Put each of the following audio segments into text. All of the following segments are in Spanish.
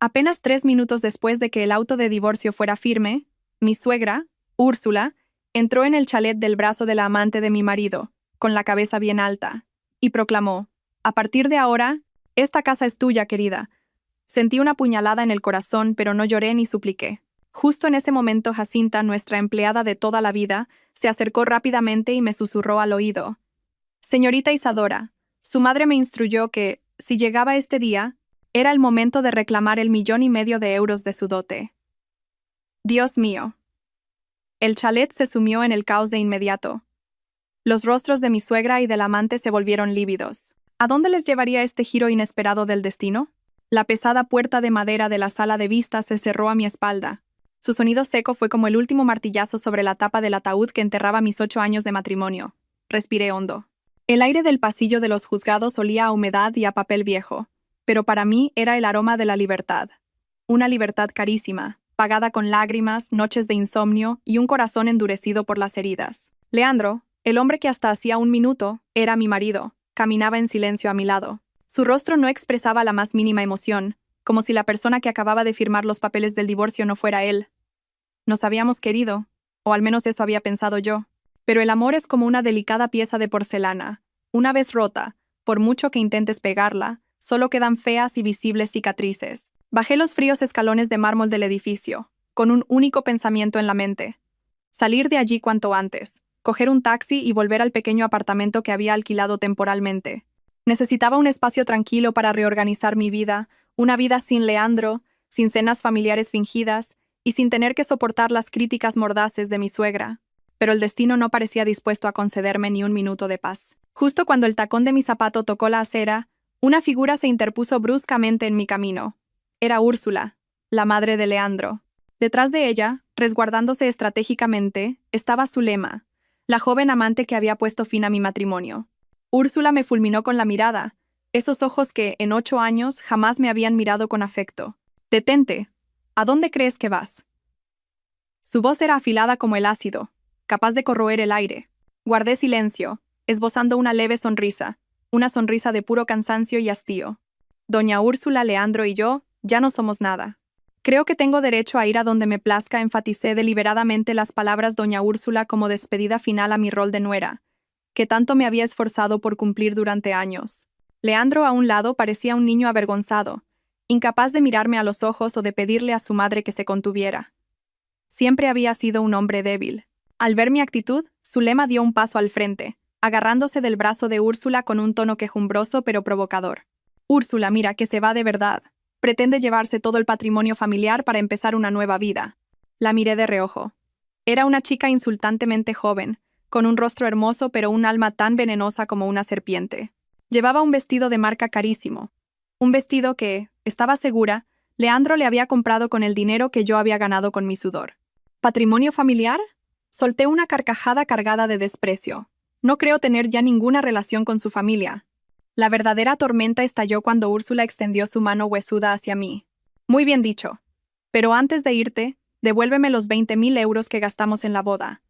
Apenas 3 minutos después de que el auto de divorcio fuera firme, mi suegra, Úrsula, entró en el chalet del brazo de la amante de mi marido, con la cabeza bien alta, y proclamó: «A partir de ahora, esta casa es tuya, querida». Sentí una puñalada en el corazón, pero no lloré ni supliqué. Justo en ese momento, Jacinta, nuestra empleada de toda la vida, se acercó rápidamente y me susurró al oído: «Señorita Isadora, su madre me instruyó que, si llegaba este día, era el momento de reclamar el 1,5 millones de euros de su dote». Dios mío. El chalet se sumió en el caos de inmediato. Los rostros de mi suegra y del amante se volvieron lívidos. ¿A dónde les llevaría este giro inesperado del destino? La pesada puerta de madera de la sala de vistas se cerró a mi espalda. Su sonido seco fue como el último martillazo sobre la tapa del ataúd que enterraba mis 8 años de matrimonio. Respiré hondo. El aire del pasillo de los juzgados olía a humedad y a papel viejo, pero para mí era el aroma de la libertad. Una libertad carísima, pagada con lágrimas, noches de insomnio y un corazón endurecido por las heridas. Leandro, el hombre que hasta hacía un minuto era mi marido, caminaba en silencio a mi lado. Su rostro no expresaba la más mínima emoción, como si la persona que acababa de firmar los papeles del divorcio no fuera él. Nos habíamos querido, o al menos eso había pensado yo. Pero el amor es como una delicada pieza de porcelana. Una vez rota, por mucho que intentes pegarla, solo quedan feas y visibles cicatrices. Bajé los fríos escalones de mármol del edificio, con un único pensamiento en la mente: salir de allí cuanto antes, coger un taxi y volver al pequeño apartamento que había alquilado temporalmente. Necesitaba un espacio tranquilo para reorganizar mi vida, una vida sin Leandro, sin cenas familiares fingidas y sin tener que soportar las críticas mordaces de mi suegra. Pero el destino no parecía dispuesto a concederme ni un minuto de paz. Justo cuando el tacón de mi zapato tocó la acera, una figura se interpuso bruscamente en mi camino. Era Úrsula, la madre de Leandro. Detrás de ella, resguardándose estratégicamente, estaba Zulema, la joven amante que había puesto fin a mi matrimonio. Úrsula me fulminó con la mirada, esos ojos que, en 8 años, jamás me habían mirado con afecto. «Detente. ¿A dónde crees que vas?». Su voz era afilada como el ácido, capaz de corroer el aire. Guardé silencio, esbozando una leve sonrisa, una sonrisa de puro cansancio y hastío. Doña Úrsula, Leandro y yo ya no somos nada. Creo que tengo derecho a ir a donde me plazca, enfaticé deliberadamente las palabras doña Úrsula como despedida final a mi rol de nuera, que tanto me había esforzado por cumplir durante años. Leandro a un lado parecía un niño avergonzado, incapaz de mirarme a los ojos o de pedirle a su madre que se contuviera. Siempre había sido un hombre débil. Al ver mi actitud, Zulema dio un paso al frente, agarrándose del brazo de Úrsula con un tono quejumbroso pero provocador. «Úrsula, mira que se va de verdad. Pretende llevarse todo el patrimonio familiar para empezar una nueva vida». La miré de reojo. Era una chica insultantemente joven, con un rostro hermoso pero un alma tan venenosa como una serpiente. Llevaba un vestido de marca carísimo. Un vestido que, estaba segura, Leandro le había comprado con el dinero que yo había ganado con mi sudor. ¿Patrimonio familiar? Solté una carcajada cargada de desprecio. No creo tener ya ninguna relación con su familia. La verdadera tormenta estalló cuando Úrsula extendió su mano huesuda hacia mí. «Muy bien dicho. Pero antes de irte, devuélveme los 20,000 euros que gastamos en la boda.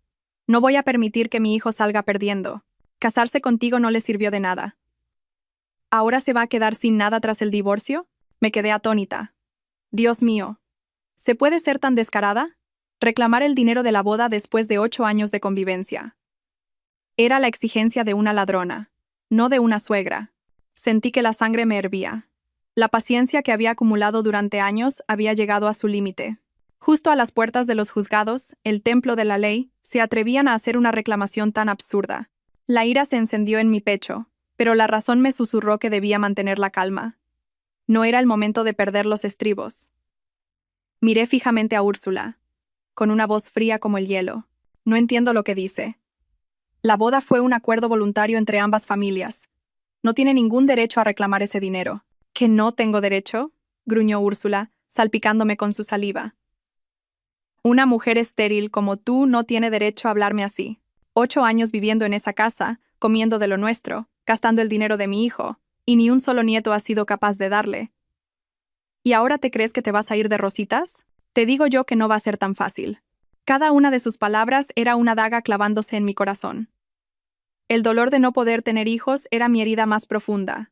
No voy a permitir que mi hijo salga perdiendo. Casarse contigo no le sirvió de nada». ¿Ahora se va a quedar sin nada tras el divorcio? Me quedé atónita. Dios mío. ¿Se puede ser tan descarada? Reclamar el dinero de la boda después de 8 años de convivencia. Era la exigencia de una ladrona, no de una suegra. Sentí que la sangre me hervía. La paciencia que había acumulado durante años había llegado a su límite. Justo a las puertas de los juzgados, el templo de la ley, se atrevían a hacer una reclamación tan absurda. La ira se encendió en mi pecho, pero la razón me susurró que debía mantener la calma. No era el momento de perder los estribos. Miré fijamente a Úrsula, con una voz fría como el hielo. «No entiendo lo que dice». La boda fue un acuerdo voluntario entre ambas familias. No tiene ningún derecho a reclamar ese dinero. ¿Que no tengo derecho?, gruñó Úrsula, salpicándome con su saliva. Una mujer estéril como tú no tiene derecho a hablarme así. 8 años viviendo en esa casa, comiendo de lo nuestro, gastando el dinero de mi hijo, y ni un solo nieto has sido capaz de darle. ¿Y ahora te crees que te vas a ir de rositas? Te digo yo que no va a ser tan fácil. Cada una de sus palabras era una daga clavándose en mi corazón. El dolor de no poder tener hijos era mi herida más profunda,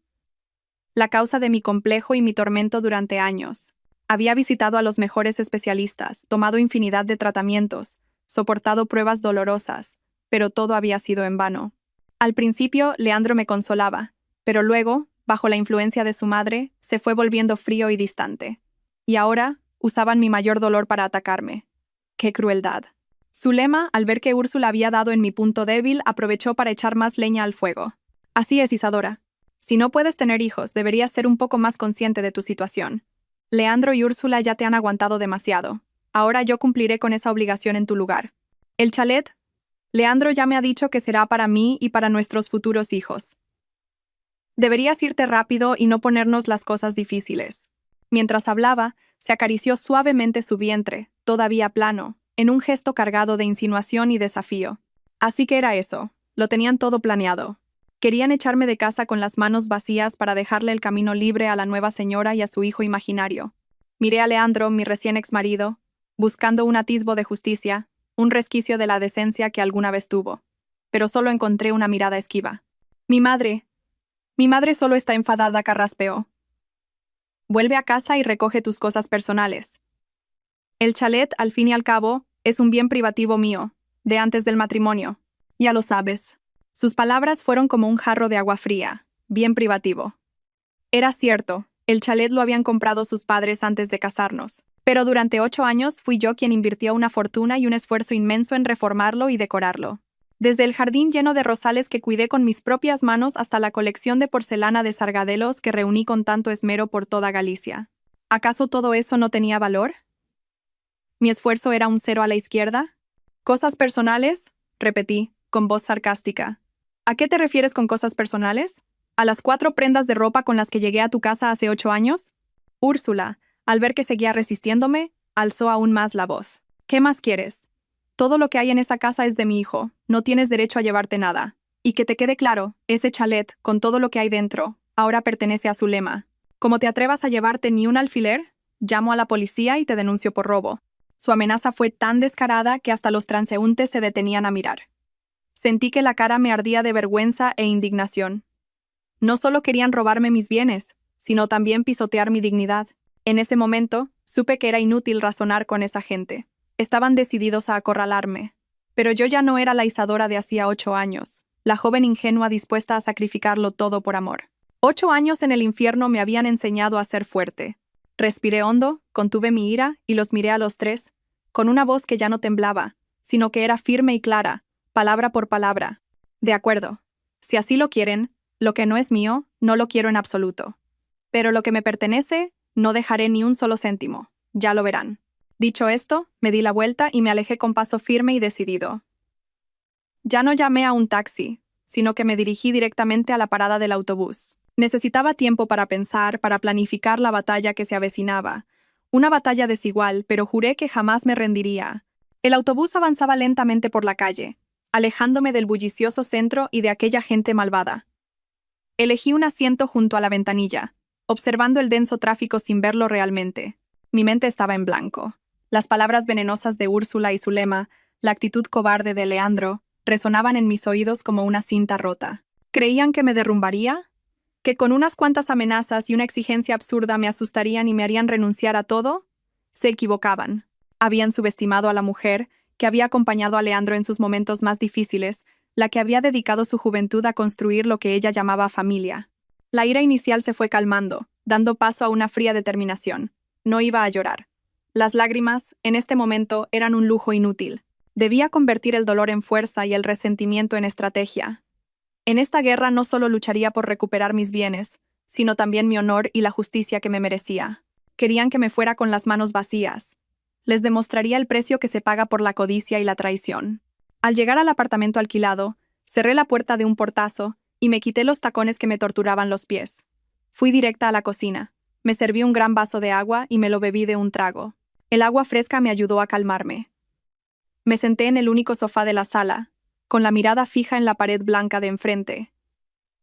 la causa de mi complejo y mi tormento durante años. Había visitado a los mejores especialistas, tomado infinidad de tratamientos, soportado pruebas dolorosas, pero todo había sido en vano. Al principio, Leandro me consolaba, pero luego, bajo la influencia de su madre, se fue volviendo frío y distante. Y ahora, usaban mi mayor dolor para atacarme. ¡Qué crueldad! Zulema, al ver que Úrsula había dado en mi punto débil, aprovechó para echar más leña al fuego. Así es, Isadora. Si no puedes tener hijos, deberías ser un poco más consciente de tu situación. Leandro y Úrsula ya te han aguantado demasiado. Ahora yo cumpliré con esa obligación en tu lugar. El chalet, Leandro ya me ha dicho que será para mí y para nuestros futuros hijos. Deberías irte rápido y no ponernos las cosas difíciles. Mientras hablaba, se acarició suavemente su vientre, todavía plano, en un gesto cargado de insinuación y desafío. Así que era eso, lo tenían todo planeado. Querían echarme de casa con las manos vacías para dejarle el camino libre a la nueva señora y a su hijo imaginario. Miré a Leandro, mi recién exmarido, buscando un atisbo de justicia, un resquicio de la decencia que alguna vez tuvo. Pero solo encontré una mirada esquiva. Mi madre solo está enfadada, carraspeó. Vuelve a casa y recoge tus cosas personales. El chalet, al fin y al cabo, es un bien privativo mío, de antes del matrimonio. Ya lo sabes. Sus palabras fueron como un jarro de agua fría, bien privativo. Era cierto, el chalet lo habían comprado sus padres antes de casarnos, pero durante 8 años fui yo quien invirtió una fortuna y un esfuerzo inmenso en reformarlo y decorarlo. Desde el jardín lleno de rosales que cuidé con mis propias manos hasta la colección de porcelana de Sargadelos que reuní con tanto esmero por toda Galicia. ¿Acaso todo eso no tenía valor? ¿Mi esfuerzo era un cero a la izquierda? ¿Cosas personales? Repetí, con voz sarcástica. ¿A qué te refieres con cosas personales? ¿A las 4 prendas de ropa con las que llegué a tu casa hace 8 años? Úrsula, al ver que seguía resistiéndome, alzó aún más la voz. ¿Qué más quieres? Todo lo que hay en esa casa es de mi hijo, no tienes derecho a llevarte nada. Y que te quede claro, ese chalet, con todo lo que hay dentro, ahora pertenece a Zulema. Como te atrevas a llevarte ni un alfiler, llamo a la policía y te denuncio por robo. Su amenaza fue tan descarada que hasta los transeúntes se detenían a mirar. Sentí que la cara me ardía de vergüenza e indignación. No solo querían robarme mis bienes, sino también pisotear mi dignidad. En ese momento, supe que era inútil razonar con esa gente. Estaban decididos a acorralarme. Pero yo ya no era la Isadora de hacía 8 años, la joven ingenua dispuesta a sacrificarlo todo por amor. 8 años en el infierno me habían enseñado a ser fuerte. Respiré hondo, contuve mi ira y los miré a los tres, con una voz que ya no temblaba, sino que era firme y clara, palabra por palabra. De acuerdo. Si así lo quieren, lo que no es mío, no lo quiero en absoluto. Pero lo que me pertenece, no dejaré ni un solo céntimo. Ya lo verán. Dicho esto, me di la vuelta y me alejé con paso firme y decidido. Ya no llamé a un taxi, sino que me dirigí directamente a la parada del autobús. Necesitaba tiempo para pensar, para planificar la batalla que se avecinaba. Una batalla desigual, pero juré que jamás me rendiría. El autobús avanzaba lentamente por la calle, alejándome del bullicioso centro y de aquella gente malvada. Elegí un asiento junto a la ventanilla, observando el denso tráfico sin verlo realmente. Mi mente estaba en blanco. Las palabras venenosas de Úrsula y Zulema, la actitud cobarde de Leandro, resonaban en mis oídos como una cinta rota. ¿Creían que me derrumbaría? ¿Que con unas cuantas amenazas y una exigencia absurda me asustarían y me harían renunciar a todo? Se equivocaban. Habían subestimado a la mujer que había acompañado a Leandro en sus momentos más difíciles, la que había dedicado su juventud a construir lo que ella llamaba familia. La ira inicial se fue calmando, dando paso a una fría determinación. No iba a llorar. Las lágrimas, en este momento, eran un lujo inútil. Debía convertir el dolor en fuerza y el resentimiento en estrategia. En esta guerra no solo lucharía por recuperar mis bienes, sino también mi honor y la justicia que me merecía. Querían que me fuera con las manos vacías. Les demostraría el precio que se paga por la codicia y la traición. Al llegar al apartamento alquilado, cerré la puerta de un portazo y me quité los tacones que me torturaban los pies. Fui directa a la cocina. Me serví un gran vaso de agua y me lo bebí de un trago. El agua fresca me ayudó a calmarme. Me senté en el único sofá de la sala, con la mirada fija en la pared blanca de enfrente.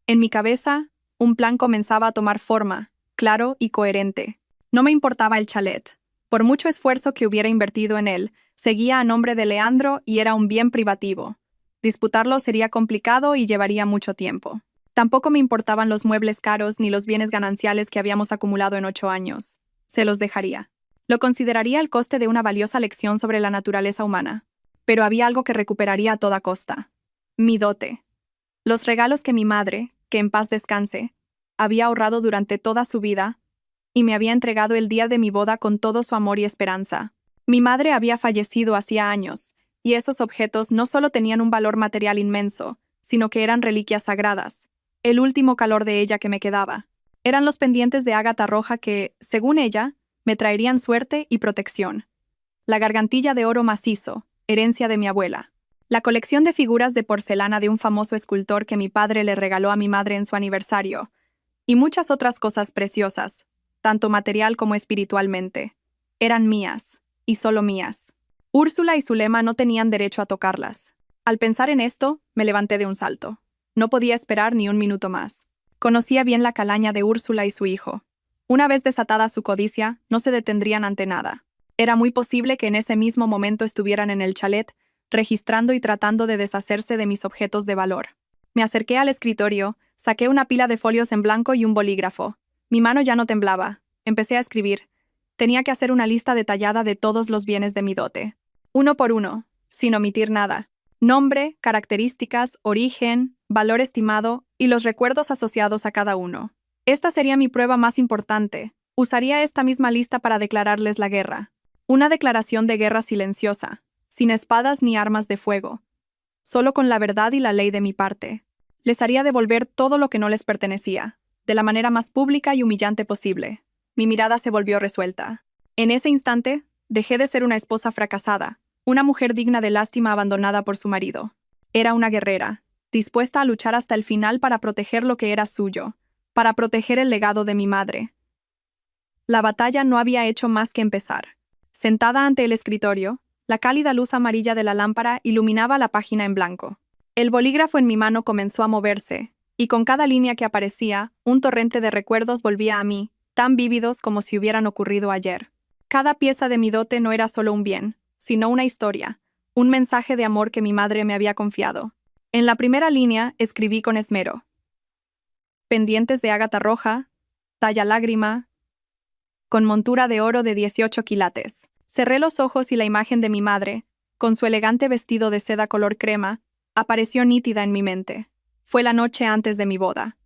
En mi cabeza, un plan comenzaba a tomar forma, claro y coherente. No me importaba el chalet. Por mucho esfuerzo que hubiera invertido en él, seguía a nombre de Leandro y era un bien privativo. Disputarlo sería complicado y llevaría mucho tiempo. Tampoco me importaban los muebles caros ni los bienes gananciales que habíamos acumulado en 8 años. Se los dejaría. Lo consideraría el coste de una valiosa lección sobre la naturaleza humana. Pero había algo que recuperaría a toda costa. Mi dote. Los regalos que mi madre, que en paz descanse, había ahorrado durante toda su vida y me había entregado el día de mi boda con todo su amor y esperanza. Mi madre había fallecido hacía años, y esos objetos no solo tenían un valor material inmenso, sino que eran reliquias sagradas. El último calor de ella que me quedaba. Eran los pendientes de ágata roja que, según ella, me traerían suerte y protección. La gargantilla de oro macizo, herencia de mi abuela. La colección de figuras de porcelana de un famoso escultor que mi padre le regaló a mi madre en su aniversario. Y muchas otras cosas preciosas, tanto material como espiritualmente. Eran mías, y solo mías. Úrsula y Zulema no tenían derecho a tocarlas. Al pensar en esto, me levanté de un salto. No podía esperar ni un minuto más. Conocía bien la calaña de Úrsula y su hijo. Una vez desatada su codicia, no se detendrían ante nada. Era muy posible que en ese mismo momento estuvieran en el chalet, registrando y tratando de deshacerse de mis objetos de valor. Me acerqué al escritorio, saqué una pila de folios en blanco y un bolígrafo. Mi mano ya no temblaba. Empecé a escribir. Tenía que hacer una lista detallada de todos los bienes de mi dote. Uno por uno, sin omitir nada. Nombre, características, origen, valor estimado y los recuerdos asociados a cada uno. Esta sería mi prueba más importante. Usaría esta misma lista para declararles la guerra. Una declaración de guerra silenciosa, sin espadas ni armas de fuego. Solo con la verdad y la ley de mi parte. Les haría devolver todo lo que no les pertenecía, de la manera más pública y humillante posible. Mi mirada se volvió resuelta. En ese instante, dejé de ser una esposa fracasada, una mujer digna de lástima abandonada por su marido. Era una guerrera, dispuesta a luchar hasta el final para proteger lo que era suyo, para proteger el legado de mi madre. La batalla no había hecho más que empezar. Sentada ante el escritorio, la cálida luz amarilla de la lámpara iluminaba la página en blanco. El bolígrafo en mi mano comenzó a moverse, y con cada línea que aparecía, un torrente de recuerdos volvía a mí, tan vívidos como si hubieran ocurrido ayer. Cada pieza de mi dote no era solo un bien, sino una historia, un mensaje de amor que mi madre me había confiado. En la primera línea escribí con esmero. Pendientes de ágata roja, talla lágrima, con montura de oro de 18 quilates. Cerré los ojos y la imagen de mi madre, con su elegante vestido de seda color crema, apareció nítida en mi mente. Fue la noche antes de mi boda.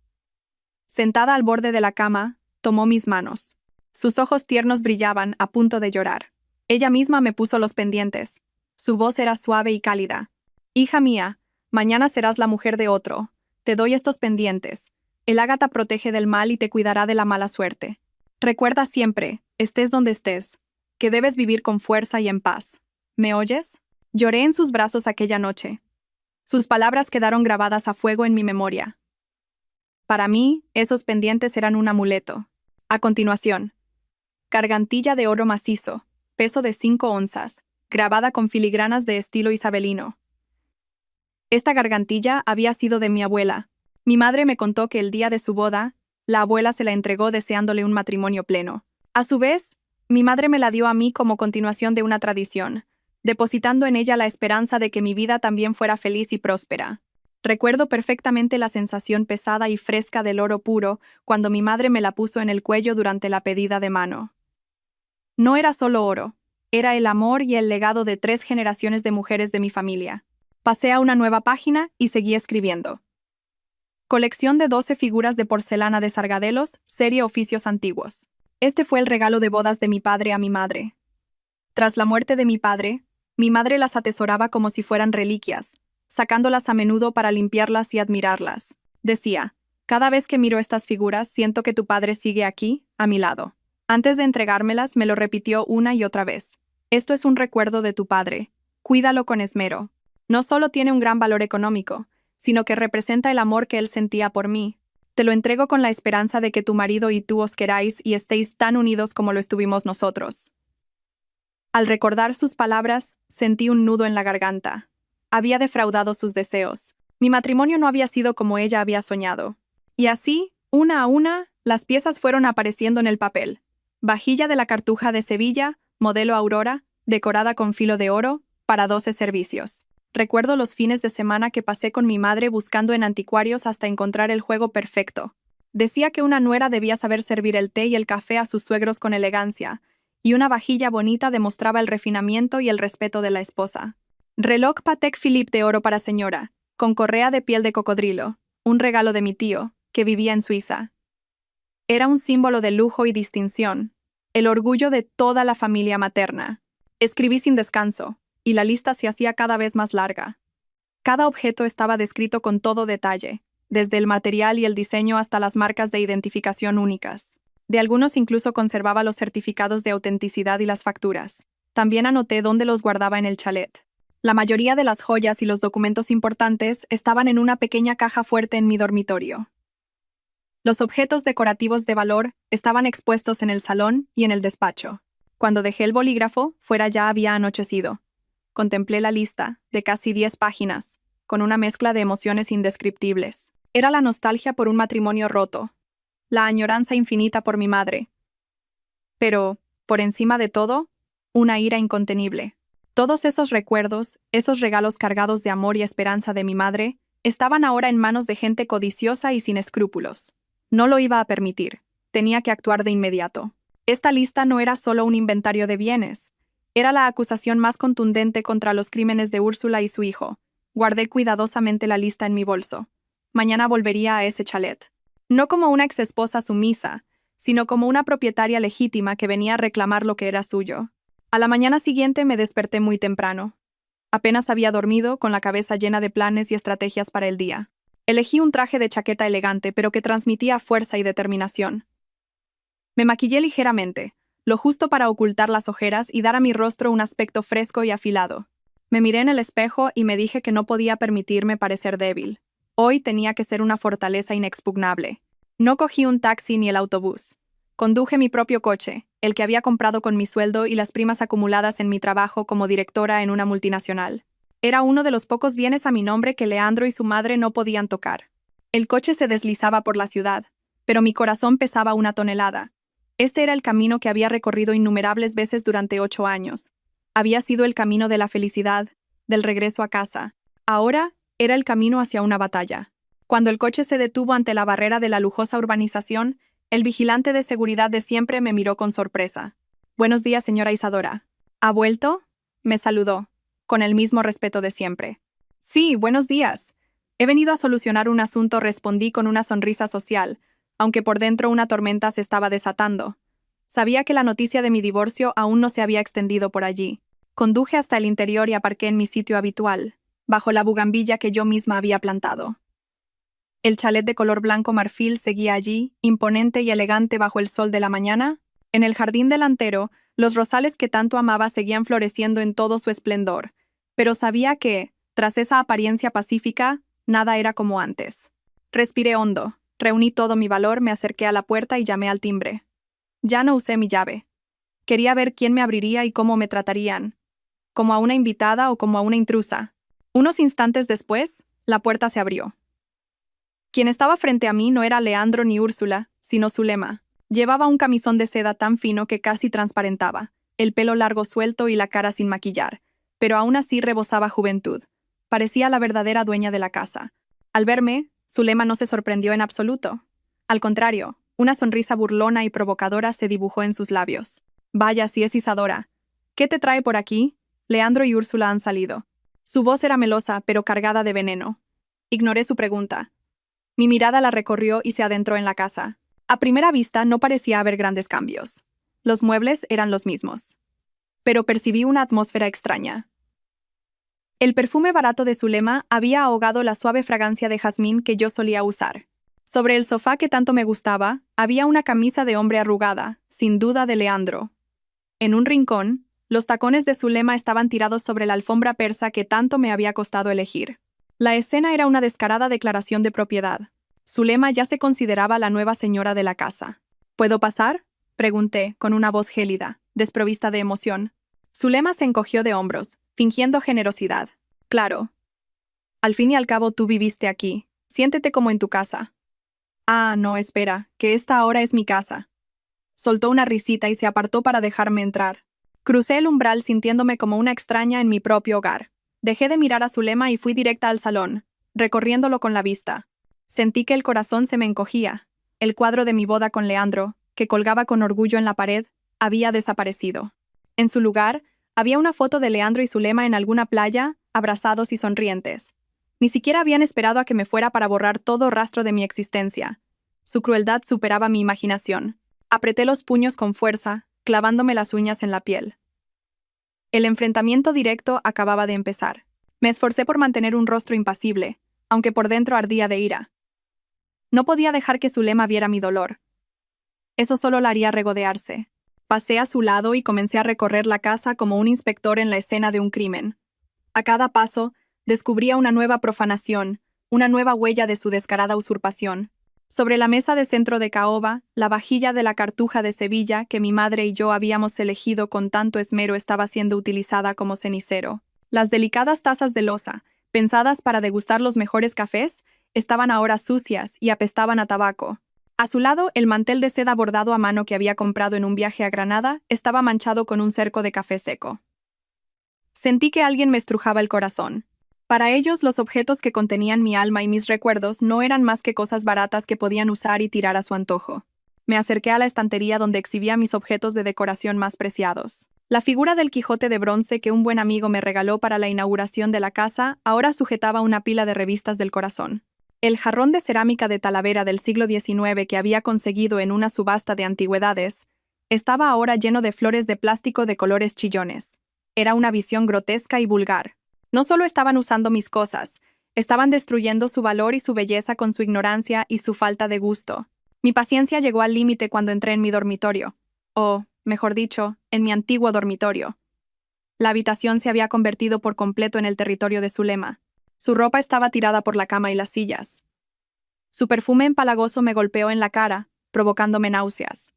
Sentada al borde de la cama, tomó mis manos. Sus ojos tiernos brillaban, a punto de llorar. Ella misma me puso los pendientes. Su voz era suave y cálida. Hija mía, mañana serás la mujer de otro. Te doy estos pendientes. El ágata protege del mal y te cuidará de la mala suerte. Recuerda siempre, estés donde estés, que debes vivir con fuerza y en paz. ¿Me oyes? Lloré en sus brazos aquella noche. Sus palabras quedaron grabadas a fuego en mi memoria. Para mí, esos pendientes eran un amuleto. A continuación, gargantilla de oro macizo, peso de 5 onzas, grabada con filigranas de estilo isabelino. Esta gargantilla había sido de mi abuela. Mi madre me contó que el día de su boda, la abuela se la entregó deseándole un matrimonio pleno. A su vez, mi madre me la dio a mí como continuación de una tradición, depositando en ella la esperanza de que mi vida también fuera feliz y próspera. Recuerdo perfectamente la sensación pesada y fresca del oro puro cuando mi madre me la puso en el cuello durante la pedida de mano. No era solo oro, era el amor y el legado de 3 generaciones de mujeres de mi familia. Pasé a una nueva página y seguí escribiendo. Colección de 12 figuras de porcelana de Sargadelos, serie Oficios Antiguos. Este fue el regalo de bodas de mi padre a mi madre. Tras la muerte de mi padre, mi madre las atesoraba como si fueran reliquias, sacándolas a menudo para limpiarlas y admirarlas. Decía, cada vez que miro estas figuras siento que tu padre sigue aquí, a mi lado. Antes de entregármelas me lo repitió una y otra vez. Esto es un recuerdo de tu padre. Cuídalo con esmero. No solo tiene un gran valor económico, sino que representa el amor que él sentía por mí. Te lo entrego con la esperanza de que tu marido y tú os queráis y estéis tan unidos como lo estuvimos nosotros. Al recordar sus palabras, sentí un nudo en la garganta. Había defraudado sus deseos. Mi matrimonio no había sido como ella había soñado. Y así, una a una, las piezas fueron apareciendo en el papel. Vajilla de la Cartuja de Sevilla, modelo Aurora, decorada con filo de oro, para 12 servicios. Recuerdo los fines de semana que pasé con mi madre buscando en anticuarios hasta encontrar el juego perfecto. Decía que una nuera debía saber servir el té y el café a sus suegros con elegancia, y una vajilla bonita demostraba el refinamiento y el respeto de la esposa. Reloj Patek Philippe de oro para señora, con correa de piel de cocodrilo, un regalo de mi tío, que vivía en Suiza. Era un símbolo de lujo y distinción, el orgullo de toda la familia materna. Escribí sin descanso, y la lista se hacía cada vez más larga. Cada objeto estaba descrito con todo detalle, desde el material y el diseño hasta las marcas de identificación únicas. De algunos incluso conservaba los certificados de autenticidad y las facturas. También anoté dónde los guardaba en el chalet. La mayoría de las joyas y los documentos importantes estaban en una pequeña caja fuerte en mi dormitorio. Los objetos decorativos de valor estaban expuestos en el salón y en el despacho. Cuando dejé el bolígrafo, fuera ya había anochecido. Contemplé la lista, de casi 10 páginas, con una mezcla de emociones indescriptibles. Era la nostalgia por un matrimonio roto, la añoranza infinita por mi madre. Pero, por encima de todo, una ira incontenible. Todos esos recuerdos, esos regalos cargados de amor y esperanza de mi madre, estaban ahora en manos de gente codiciosa y sin escrúpulos. No lo iba a permitir. Tenía que actuar de inmediato. Esta lista no era solo un inventario de bienes. Era la acusación más contundente contra los crímenes de Úrsula y su hijo. Guardé cuidadosamente la lista en mi bolso. Mañana volvería a ese chalet. No como una exesposa sumisa, sino como una propietaria legítima que venía a reclamar lo que era suyo. A la mañana siguiente me desperté muy temprano. Apenas había dormido, con la cabeza llena de planes y estrategias para el día. Elegí un traje de chaqueta elegante, pero que transmitía fuerza y determinación. Me maquillé ligeramente, lo justo para ocultar las ojeras y dar a mi rostro un aspecto fresco y afilado. Me miré en el espejo y me dije que no podía permitirme parecer débil. Hoy tenía que ser una fortaleza inexpugnable. No cogí un taxi ni el autobús. Conduje mi propio coche, el que había comprado con mi sueldo y las primas acumuladas en mi trabajo como directora en una multinacional. Era uno de los pocos bienes a mi nombre que Leandro y su madre no podían tocar. El coche se deslizaba por la ciudad, pero mi corazón pesaba 1 tonelada. Este era el camino que había recorrido innumerables veces durante 8 años. Había sido el camino de la felicidad, del regreso a casa. Ahora era el camino hacia una batalla. Cuando el coche se detuvo ante la barrera de la lujosa urbanización, el vigilante de seguridad de siempre me miró con sorpresa. «Buenos días, señora Isadora». «¿Ha vuelto?», me saludó, con el mismo respeto de siempre. «Sí, buenos días. He venido a solucionar un asunto», respondí con una sonrisa social, aunque por dentro una tormenta se estaba desatando. Sabía que la noticia de mi divorcio aún no se había extendido por allí. Conduje hasta el interior y aparqué en mi sitio habitual, bajo la bugambilla que yo misma había plantado. El chalet de color blanco marfil seguía allí, imponente y elegante bajo el sol de la mañana. En el jardín delantero, los rosales que tanto amaba seguían floreciendo en todo su esplendor, pero sabía que, tras esa apariencia pacífica, nada era como antes. Respiré hondo, reuní todo mi valor, me acerqué a la puerta y llamé al timbre. Ya no usé mi llave. Quería ver quién me abriría y cómo me tratarían, como a una invitada o como a una intrusa. Unos instantes después, la puerta se abrió. Quien estaba frente a mí no era Leandro ni Úrsula, sino Zulema. Llevaba un camisón de seda tan fino que casi transparentaba, el pelo largo suelto y la cara sin maquillar, pero aún así rebosaba juventud. Parecía la verdadera dueña de la casa. Al verme, Zulema no se sorprendió en absoluto. Al contrario, una sonrisa burlona y provocadora se dibujó en sus labios. «Vaya, si es Isadora. ¿Qué te trae por aquí? Leandro y Úrsula han salido». Su voz era melosa, pero cargada de veneno. Ignoré su pregunta. Mi mirada la recorrió y se adentró en la casa. A primera vista no parecía haber grandes cambios. Los muebles eran los mismos. Pero percibí una atmósfera extraña. El perfume barato de Zulema había ahogado la suave fragancia de jazmín que yo solía usar. Sobre el sofá que tanto me gustaba, había una camisa de hombre arrugada, sin duda de Leandro. En un rincón, los tacones de Zulema estaban tirados sobre la alfombra persa que tanto me había costado elegir. La escena era una descarada declaración de propiedad. Zulema ya se consideraba la nueva señora de la casa. «¿Puedo pasar?», pregunté, con una voz gélida, desprovista de emoción. Zulema se encogió de hombros, fingiendo generosidad. «Claro. Al fin y al cabo tú viviste aquí. Siéntete como en tu casa». «Ah, no, espera, que esta ahora es mi casa». Soltó una risita y se apartó para dejarme entrar. Crucé el umbral sintiéndome como una extraña en mi propio hogar. Dejé de mirar a Zulema y fui directa al salón, recorriéndolo con la vista. Sentí que el corazón se me encogía. El cuadro de mi boda con Leandro, que colgaba con orgullo en la pared, había desaparecido. En su lugar, había una foto de Leandro y Zulema en alguna playa, abrazados y sonrientes. Ni siquiera habían esperado a que me fuera para borrar todo rastro de mi existencia. Su crueldad superaba mi imaginación. Apreté los puños con fuerza, clavándome las uñas en la piel. El enfrentamiento directo acababa de empezar. Me esforcé por mantener un rostro impasible, aunque por dentro ardía de ira. No podía dejar que Zulema viera mi dolor. Eso solo la haría regodearse. Pasé a su lado y comencé a recorrer la casa como un inspector en la escena de un crimen. A cada paso, descubría una nueva profanación, una nueva huella de su descarada usurpación. Sobre la mesa de centro de caoba, la vajilla de la Cartuja de Sevilla que mi madre y yo habíamos elegido con tanto esmero estaba siendo utilizada como cenicero. Las delicadas tazas de loza, pensadas para degustar los mejores cafés, estaban ahora sucias y apestaban a tabaco. A su lado, el mantel de seda bordado a mano que había comprado en un viaje a Granada estaba manchado con un cerco de café seco. Sentí que alguien me estrujaba el corazón. Para ellos, los objetos que contenían mi alma y mis recuerdos no eran más que cosas baratas que podían usar y tirar a su antojo. Me acerqué a la estantería donde exhibía mis objetos de decoración más preciados. La figura del Quijote de bronce que un buen amigo me regaló para la inauguración de la casa ahora sujetaba una pila de revistas del corazón. El jarrón de cerámica de Talavera del siglo XIX que había conseguido en una subasta de antigüedades estaba ahora lleno de flores de plástico de colores chillones. Era una visión grotesca y vulgar. No solo estaban usando mis cosas, estaban destruyendo su valor y su belleza con su ignorancia y su falta de gusto. Mi paciencia llegó al límite cuando entré en mi dormitorio. O, mejor dicho, en mi antiguo dormitorio. La habitación se había convertido por completo en el territorio de Zulema. Su ropa estaba tirada por la cama y las sillas. Su perfume empalagoso me golpeó en la cara, provocándome náuseas.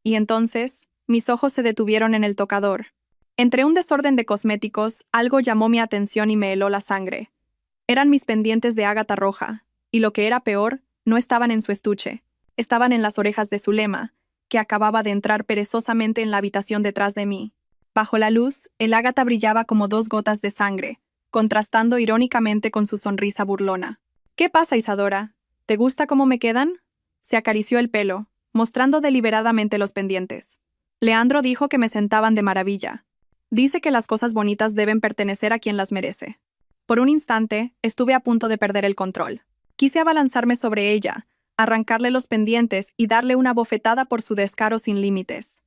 Y entonces, mis ojos se detuvieron en el tocador. Entre un desorden de cosméticos, algo llamó mi atención y me heló la sangre. Eran mis pendientes de ágata roja, y lo que era peor, no estaban en su estuche, estaban en las orejas de Zulema, que acababa de entrar perezosamente en la habitación detrás de mí. Bajo la luz, el ágata brillaba como dos gotas de sangre, contrastando irónicamente con su sonrisa burlona. ¿Qué pasa, Isadora? ¿Te gusta cómo me quedan? Se acarició el pelo, mostrando deliberadamente los pendientes. Leandro dijo que me sentaban de maravilla. Dice que las cosas bonitas deben pertenecer a quien las merece. Por un instante, estuve a punto de perder el control. Quise abalanzarme sobre ella, arrancarle los pendientes y darle una bofetada por su descaro sin límites.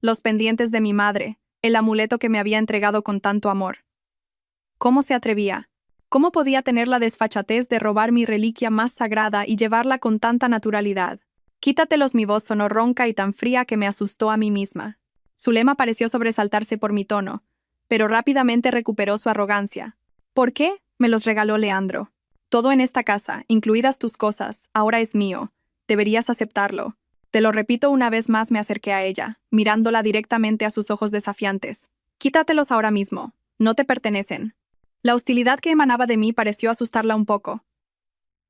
Los pendientes de mi madre, el amuleto que me había entregado con tanto amor. ¿Cómo se atrevía? ¿Cómo podía tener la desfachatez de robar mi reliquia más sagrada y llevarla con tanta naturalidad? Quítatelos, mi voz sonó ronca y tan fría que me asustó a mí misma. Zulema pareció sobresaltarse por mi tono, pero rápidamente recuperó su arrogancia. ¿Por qué? Me los regaló Leandro. Todo en esta casa, incluidas tus cosas, ahora es mío. Deberías aceptarlo. Te lo repito una vez más, me acerqué a ella, mirándola directamente a sus ojos desafiantes. Quítatelos ahora mismo. No te pertenecen. La hostilidad que emanaba de mí pareció asustarla un poco.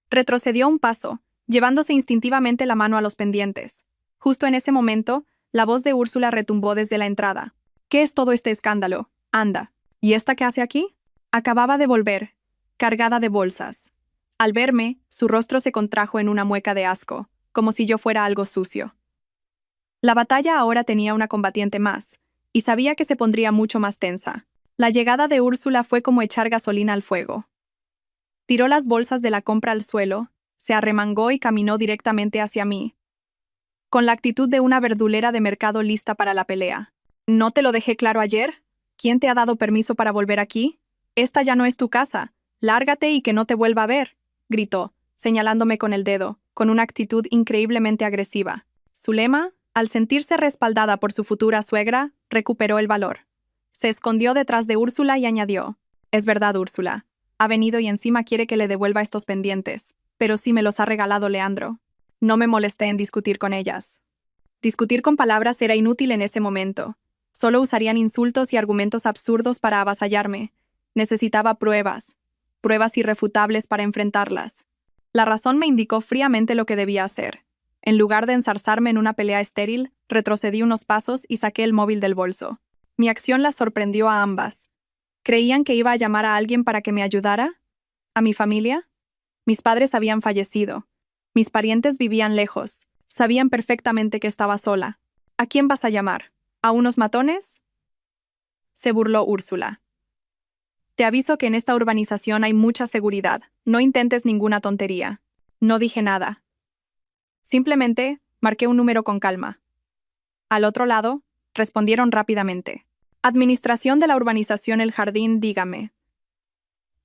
Retrocedió un paso, llevándose instintivamente la mano a los pendientes. Justo en ese momento, la voz de Úrsula retumbó desde la entrada. ¿Qué es todo este escándalo? Anda. ¿Y esta qué hace aquí? Acababa de volver, cargada de bolsas. Al verme, su rostro se contrajo en una mueca de asco, como si yo fuera algo sucio. La batalla ahora tenía una combatiente más, y sabía que se pondría mucho más tensa. La llegada de Úrsula fue como echar gasolina al fuego. Tiró las bolsas de la compra al suelo, se arremangó y caminó directamente hacia mí, con la actitud de una verdulera de mercado lista para la pelea. ¿No te lo dejé claro ayer? ¿Quién te ha dado permiso para volver aquí? Esta ya no es tu casa. Lárgate y que no te vuelva a ver, gritó, señalándome con el dedo, con una actitud increíblemente agresiva. Zulema, al sentirse respaldada por su futura suegra, recuperó el valor. Se escondió detrás de Úrsula y añadió: Es verdad, Úrsula. Ha venido y encima quiere que le devuelva estos pendientes, pero sí me los ha regalado Leandro. No me molesté en discutir con ellas. Discutir con palabras era inútil en ese momento. Solo usarían insultos y argumentos absurdos para avasallarme. Necesitaba pruebas irrefutables para enfrentarlas. La razón me indicó fríamente lo que debía hacer. En lugar de enzarzarme en una pelea estéril, retrocedí unos pasos y saqué el móvil del bolso. Mi acción las sorprendió a ambas. ¿Creían que iba a llamar a alguien para que me ayudara? ¿A mi familia? Mis padres habían fallecido. Mis parientes vivían lejos. Sabían perfectamente que estaba sola. ¿A quién vas a llamar? ¿A unos matones? Se burló Úrsula. Te aviso que en esta urbanización hay mucha seguridad. No intentes ninguna tontería. No dije nada. Simplemente marqué un número con calma. Al otro lado, respondieron rápidamente. Administración de la urbanización El Jardín, dígame.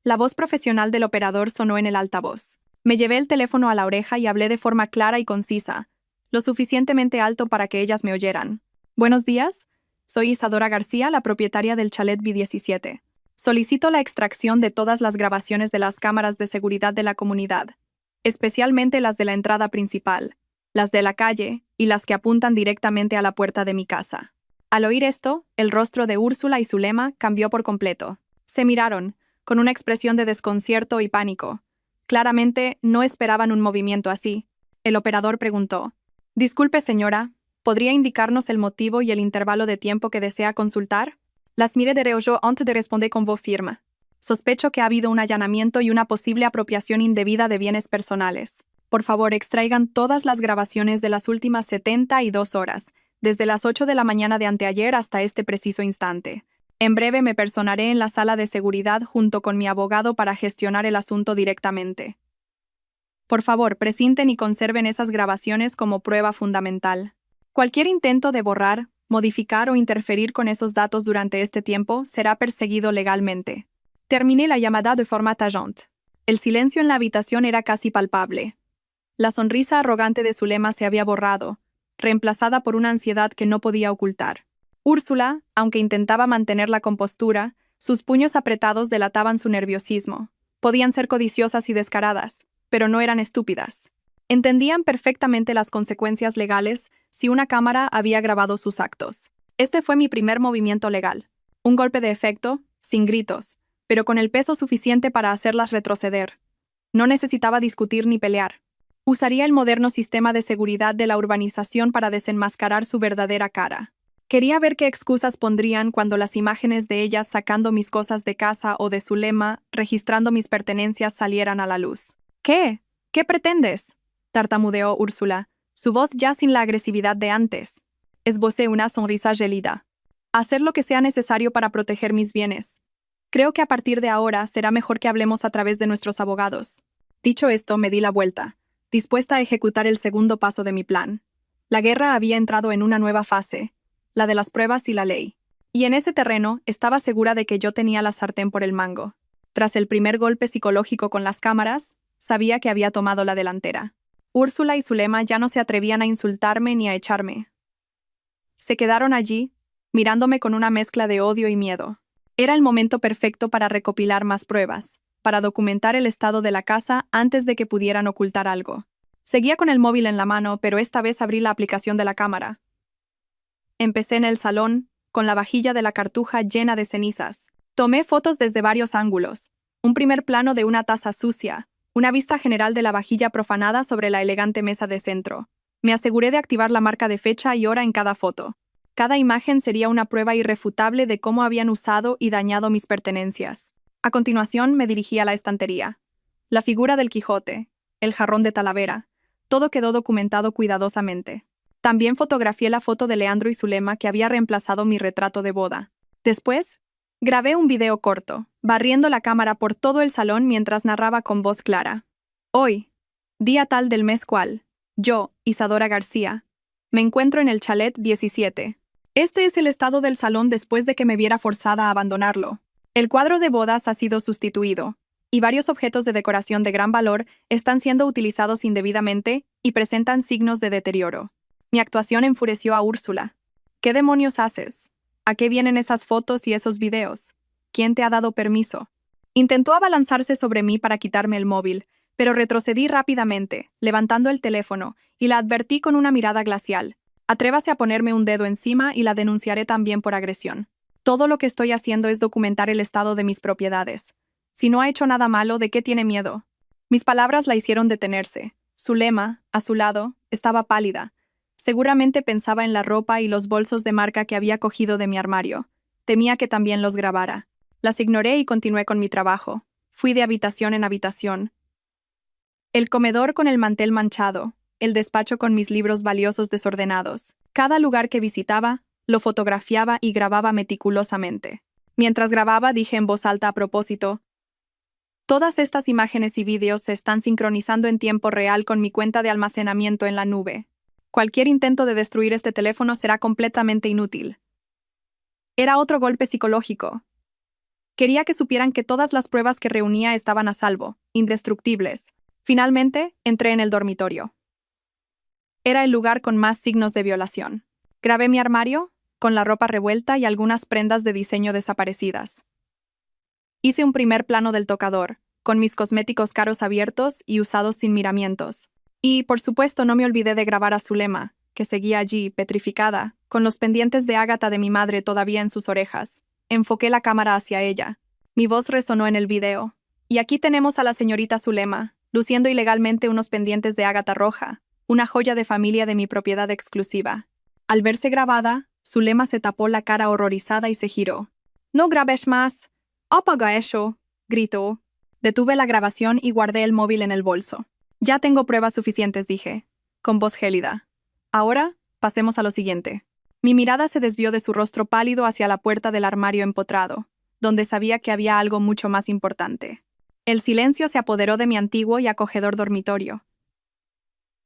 La voz profesional del operador sonó en el altavoz. Me llevé el teléfono a la oreja y hablé de forma clara y concisa, lo suficientemente alto para que ellas me oyeran. Buenos días, soy Isadora García, la propietaria del chalet B17. Solicito la extracción de todas las grabaciones de las cámaras de seguridad de la comunidad, especialmente las de la entrada principal, las de la calle y las que apuntan directamente a la puerta de mi casa. Al oír esto, el rostro de Úrsula y Zulema cambió por completo. Se miraron, con una expresión de desconcierto y pánico. Claramente no esperaban un movimiento así. El operador preguntó: «Disculpe, señora, ¿podría indicarnos el motivo y el intervalo de tiempo que desea consultar?» Las miré de reojo antes de responder con voz firme. Sospecho que ha habido un allanamiento y una posible apropiación indebida de bienes personales. Por favor, extraigan todas las grabaciones de las últimas 72 horas, desde las 8 de la mañana de anteayer hasta este preciso instante. En breve me personaré en la sala de seguridad junto con mi abogado para gestionar el asunto directamente. Por favor, presenten y conserven esas grabaciones como prueba fundamental. Cualquier intento de borrar, modificar o interferir con esos datos durante este tiempo será perseguido legalmente. Terminé la llamada de forma tajante. El silencio en la habitación era casi palpable. La sonrisa arrogante de Zulema se había borrado, reemplazada por una ansiedad que no podía ocultar. Úrsula, aunque intentaba mantener la compostura, sus puños apretados delataban su nerviosismo. Podían ser codiciosas y descaradas, pero no eran estúpidas. Entendían perfectamente las consecuencias legales si una cámara había grabado sus actos. Este fue mi primer movimiento legal. Un golpe de efecto, sin gritos, pero con el peso suficiente para hacerlas retroceder. No necesitaba discutir ni pelear. Usaría el moderno sistema de seguridad de la urbanización para desenmascarar su verdadera cara. Quería ver qué excusas pondrían cuando las imágenes de ellas sacando mis cosas de casa o de Zulema, registrando mis pertenencias, salieran a la luz. ¿Qué? ¿Qué pretendes?, tartamudeó Úrsula, su voz ya sin la agresividad de antes. Esbocé una sonrisa gélida. Hacer lo que sea necesario para proteger mis bienes. Creo que a partir de ahora será mejor que hablemos a través de nuestros abogados. Dicho esto, me di la vuelta, dispuesta a ejecutar el segundo paso de mi plan. La guerra había entrado en una nueva fase, la de las pruebas y la ley. Y en ese terreno estaba segura de que yo tenía la sartén por el mango. Tras el primer golpe psicológico con las cámaras, sabía que había tomado la delantera. Úrsula y Zulema ya no se atrevían a insultarme ni a echarme. Se quedaron allí, mirándome con una mezcla de odio y miedo. Era el momento perfecto para recopilar más pruebas, para documentar el estado de la casa antes de que pudieran ocultar algo. Seguía con el móvil en la mano, pero esta vez abrí la aplicación de la cámara. Empecé en el salón, con la vajilla de la cartuja llena de cenizas. Tomé fotos desde varios ángulos. Un primer plano de una taza sucia, una vista general de la vajilla profanada sobre la elegante mesa de centro. Me aseguré de activar la marca de fecha y hora en cada foto. Cada imagen sería una prueba irrefutable de cómo habían usado y dañado mis pertenencias. A continuación me dirigí a la estantería. La figura del Quijote, el jarrón de Talavera, todo quedó documentado cuidadosamente. También fotografié la foto de Leandro y Zulema que había reemplazado mi retrato de boda. Después, grabé un video corto, barriendo la cámara por todo el salón mientras narraba con voz clara. Hoy, día tal del mes cual, yo, Isadora García, me encuentro en el chalet 17. Este es el estado del salón después de que me viera forzada a abandonarlo. El cuadro de bodas ha sido sustituido, y varios objetos de decoración de gran valor están siendo utilizados indebidamente y presentan signos de deterioro. Mi actuación enfureció a Úrsula. ¿Qué demonios haces? ¿A qué vienen esas fotos y esos videos? ¿Quién te ha dado permiso? Intentó abalanzarse sobre mí para quitarme el móvil, pero retrocedí rápidamente, levantando el teléfono, y la advertí con una mirada glacial. Atrévase a ponerme un dedo encima y la denunciaré también por agresión. Todo lo que estoy haciendo es documentar el estado de mis propiedades. Si no ha hecho nada malo, ¿de qué tiene miedo? Mis palabras la hicieron detenerse. Zulema, a su lado, estaba pálida. Seguramente pensaba en la ropa y los bolsos de marca que había cogido de mi armario. Temía que también los grabara. Las ignoré y continué con mi trabajo. Fui de habitación en habitación. El comedor con el mantel manchado, el despacho con mis libros valiosos desordenados. Cada lugar que visitaba, lo fotografiaba y grababa meticulosamente. Mientras grababa, dije en voz alta a propósito: todas estas imágenes y vídeos se están sincronizando en tiempo real con mi cuenta de almacenamiento en la nube. Cualquier intento de destruir este teléfono será completamente inútil. Era otro golpe psicológico. Quería que supieran que todas las pruebas que reunía estaban a salvo, indestructibles. Finalmente, entré en el dormitorio. Era el lugar con más signos de violación. Grabé mi armario, con la ropa revuelta y algunas prendas de diseño desaparecidas. Hice un primer plano del tocador, con mis cosméticos caros abiertos y usados sin miramientos. Y, por supuesto, no me olvidé de grabar a Zulema, que seguía allí, petrificada, con los pendientes de ágata de mi madre todavía en sus orejas. Enfoqué la cámara hacia ella. Mi voz resonó en el video. Y aquí tenemos a la señorita Zulema, luciendo ilegalmente unos pendientes de ágata roja, una joya de familia de mi propiedad exclusiva. Al verse grabada, Zulema se tapó la cara horrorizada y se giró. «¡No grabes más! ¡Apaga eso!», gritó. Detuve la grabación y guardé el móvil en el bolso. «Ya tengo pruebas suficientes», dije, con voz gélida. «Ahora, pasemos a lo siguiente». Mi mirada se desvió de su rostro pálido hacia la puerta del armario empotrado, donde sabía que había algo mucho más importante. El silencio se apoderó de mi antiguo y acogedor dormitorio.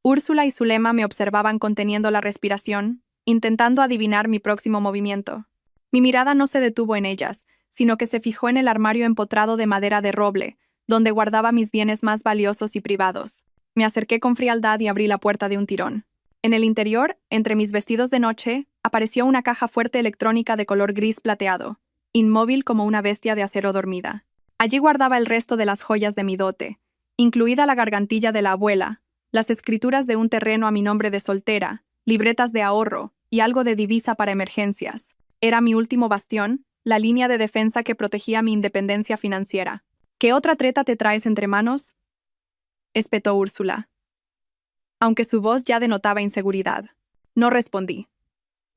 Úrsula y Zulema me observaban conteniendo la respiración, intentando adivinar mi próximo movimiento. Mi mirada no se detuvo en ellas, sino que se fijó en el armario empotrado de madera de roble, donde guardaba mis bienes más valiosos y privados. Me acerqué con frialdad y abrí la puerta de un tirón. En el interior, entre mis vestidos de noche, apareció una caja fuerte electrónica de color gris plateado, inmóvil como una bestia de acero dormida. Allí guardaba el resto de las joyas de mi dote, incluida la gargantilla de la abuela, las escrituras de un terreno a mi nombre de soltera, libretas de ahorro y algo de divisa para emergencias. Era mi último bastión, la línea de defensa que protegía mi independencia financiera. ¿Qué otra treta te traes entre manos?, espetó Úrsula, aunque su voz ya denotaba inseguridad. No respondí.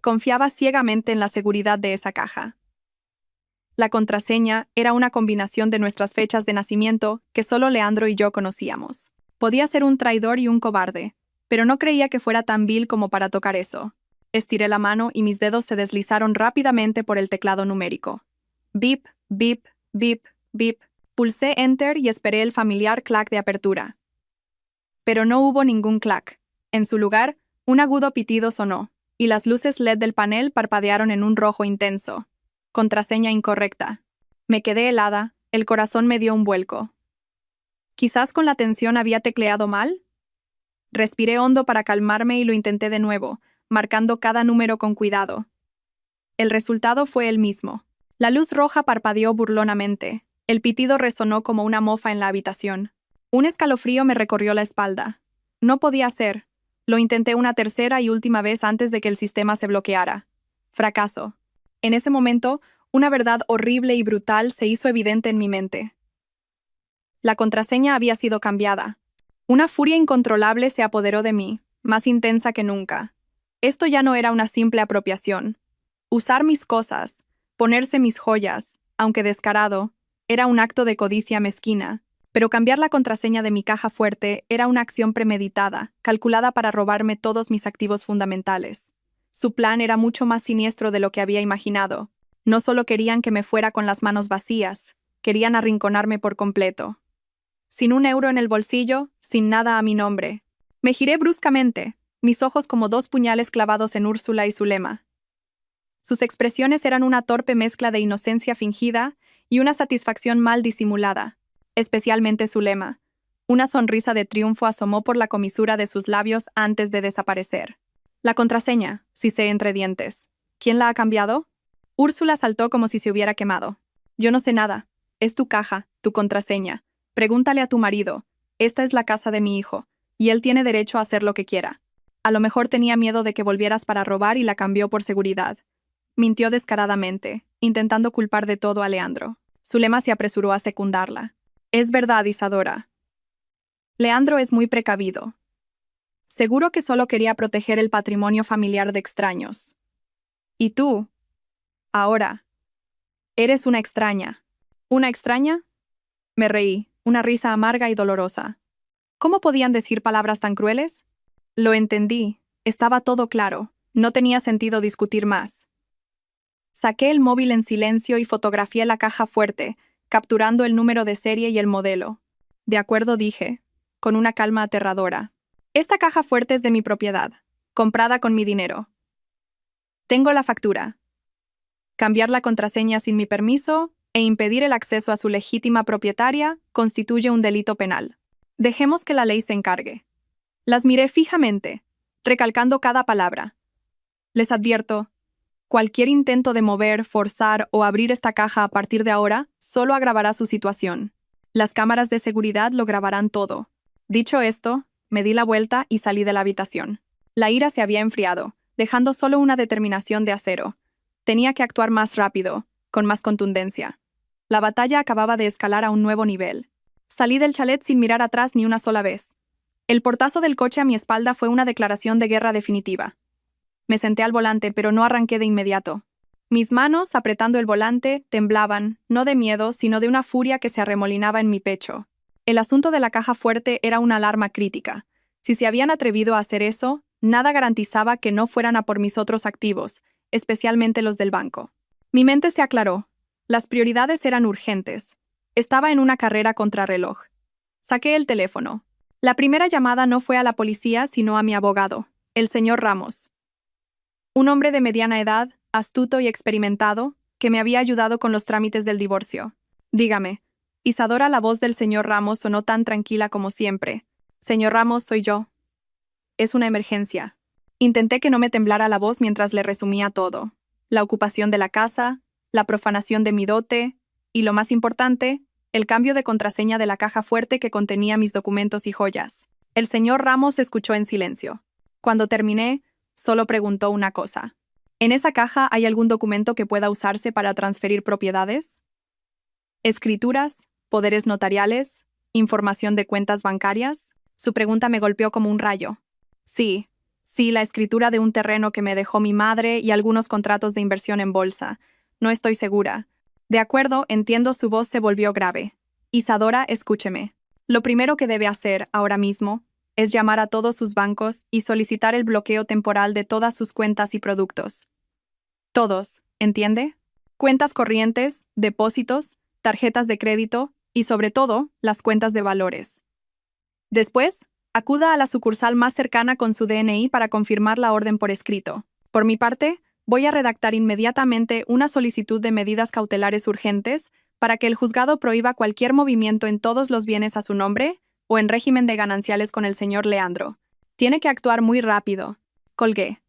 Confiaba ciegamente en la seguridad de esa caja. La contraseña era una combinación de nuestras fechas de nacimiento que solo Leandro y yo conocíamos. Podía ser un traidor y un cobarde, pero no creía que fuera tan vil como para tocar eso. Estiré la mano y mis dedos se deslizaron rápidamente por el teclado numérico. Bip, bip, bip, bip. Pulsé Enter y esperé el familiar clac de apertura. Pero no hubo ningún clac. En su lugar, un agudo pitido sonó, y las luces LED del panel parpadearon en un rojo intenso. Contraseña incorrecta. Me quedé helada, el corazón me dio un vuelco. ¿Quizás con la tensión había tecleado mal? Respiré hondo para calmarme y lo intenté de nuevo, marcando cada número con cuidado. El resultado fue el mismo. La luz roja parpadeó burlonamente. El pitido resonó como una mofa en la habitación. Un escalofrío me recorrió la espalda. No podía ser. Lo intenté una tercera y última vez antes de que el sistema se bloqueara. Fracaso. En ese momento, una verdad horrible y brutal se hizo evidente en mi mente. La contraseña había sido cambiada. Una furia incontrolable se apoderó de mí, más intensa que nunca. Esto ya no era una simple apropiación. Usar mis cosas, ponerse mis joyas, aunque descarado, era un acto de codicia mezquina. Pero cambiar la contraseña de mi caja fuerte era una acción premeditada, calculada para robarme todos mis activos fundamentales. Su plan era mucho más siniestro de lo que había imaginado. No solo querían que me fuera con las manos vacías, querían arrinconarme por completo. Sin un euro en el bolsillo, sin nada a mi nombre. Me giré bruscamente, mis ojos como dos puñales clavados en Úrsula y Zulema. Sus expresiones eran una torpe mezcla de inocencia fingida y una satisfacción mal disimulada. Especialmente Zulema. Una sonrisa de triunfo asomó por la comisura de sus labios antes de desaparecer. La contraseña, sisé entre dientes. ¿Quién la ha cambiado? Úrsula saltó como si se hubiera quemado. Yo no sé nada. Es tu caja, tu contraseña. Pregúntale a tu marido. Esta es la casa de mi hijo, y él tiene derecho a hacer lo que quiera. A lo mejor tenía miedo de que volvieras para robar y la cambió por seguridad. Mintió descaradamente, intentando culpar de todo a Leandro. Zulema se apresuró a secundarla. Es verdad, Isadora. Leandro es muy precavido. Seguro que solo quería proteger el patrimonio familiar de extraños. ¿Y tú? Ahora. Eres una extraña. ¿Una extraña? Me reí, una risa amarga y dolorosa. ¿Cómo podían decir palabras tan crueles? Lo entendí. Estaba todo claro. No tenía sentido discutir más. Saqué el móvil en silencio y fotografié la caja fuerte, capturando el número de serie y el modelo. De acuerdo, dije, con una calma aterradora. Esta caja fuerte es de mi propiedad, comprada con mi dinero. Tengo la factura. Cambiar la contraseña sin mi permiso e impedir el acceso a su legítima propietaria constituye un delito penal. Dejemos que la ley se encargue. Las miré fijamente, recalcando cada palabra. Les advierto, cualquier intento de mover, forzar o abrir esta caja a partir de ahora solo agravará su situación. Las cámaras de seguridad lo grabarán todo. Dicho esto, me di la vuelta y salí de la habitación. La ira se había enfriado, dejando solo una determinación de acero. Tenía que actuar más rápido, con más contundencia. La batalla acababa de escalar a un nuevo nivel. Salí del chalet sin mirar atrás ni una sola vez. El portazo del coche a mi espalda fue una declaración de guerra definitiva. Me senté al volante, pero no arranqué de inmediato. Mis manos, apretando el volante, temblaban, no de miedo, sino de una furia que se arremolinaba en mi pecho. El asunto de la caja fuerte era una alarma crítica. Si se habían atrevido a hacer eso, nada garantizaba que no fueran a por mis otros activos, especialmente los del banco. Mi mente se aclaró. Las prioridades eran urgentes. Estaba en una carrera contrarreloj. Saqué el teléfono. La primera llamada no fue a la policía, sino a mi abogado, el señor Ramos. Un hombre de mediana edad, astuto y experimentado, que me había ayudado con los trámites del divorcio. Dígame, Isadora, la voz del señor Ramos sonó tan tranquila como siempre. Señor Ramos, soy yo. Es una emergencia. Intenté que no me temblara la voz mientras le resumía todo. La ocupación de la casa, la profanación de mi dote, y lo más importante, el cambio de contraseña de la caja fuerte que contenía mis documentos y joyas. El señor Ramos escuchó en silencio. Cuando terminé, solo preguntó una cosa. ¿En esa caja hay algún documento que pueda usarse para transferir propiedades? ¿Escrituras? ¿Poderes notariales? ¿Información de cuentas bancarias? Su pregunta me golpeó como un rayo. Sí, la escritura de un terreno que me dejó mi madre y algunos contratos de inversión en bolsa. No estoy segura. De acuerdo, entiendo. Su voz se volvió grave. Isadora, escúcheme. Lo primero que debe hacer, ahora mismo, es llamar a todos sus bancos y solicitar el bloqueo temporal de todas sus cuentas y productos. Todos, ¿entiende? Cuentas corrientes, depósitos, tarjetas de crédito y, sobre todo, las cuentas de valores. Después, acuda a la sucursal más cercana con su DNI para confirmar la orden por escrito. Por mi parte, voy a redactar inmediatamente una solicitud de medidas cautelares urgentes para que el juzgado prohíba cualquier movimiento en todos los bienes a su nombre o en régimen de gananciales con el señor Leandro. Tiene que actuar muy rápido. Colgué.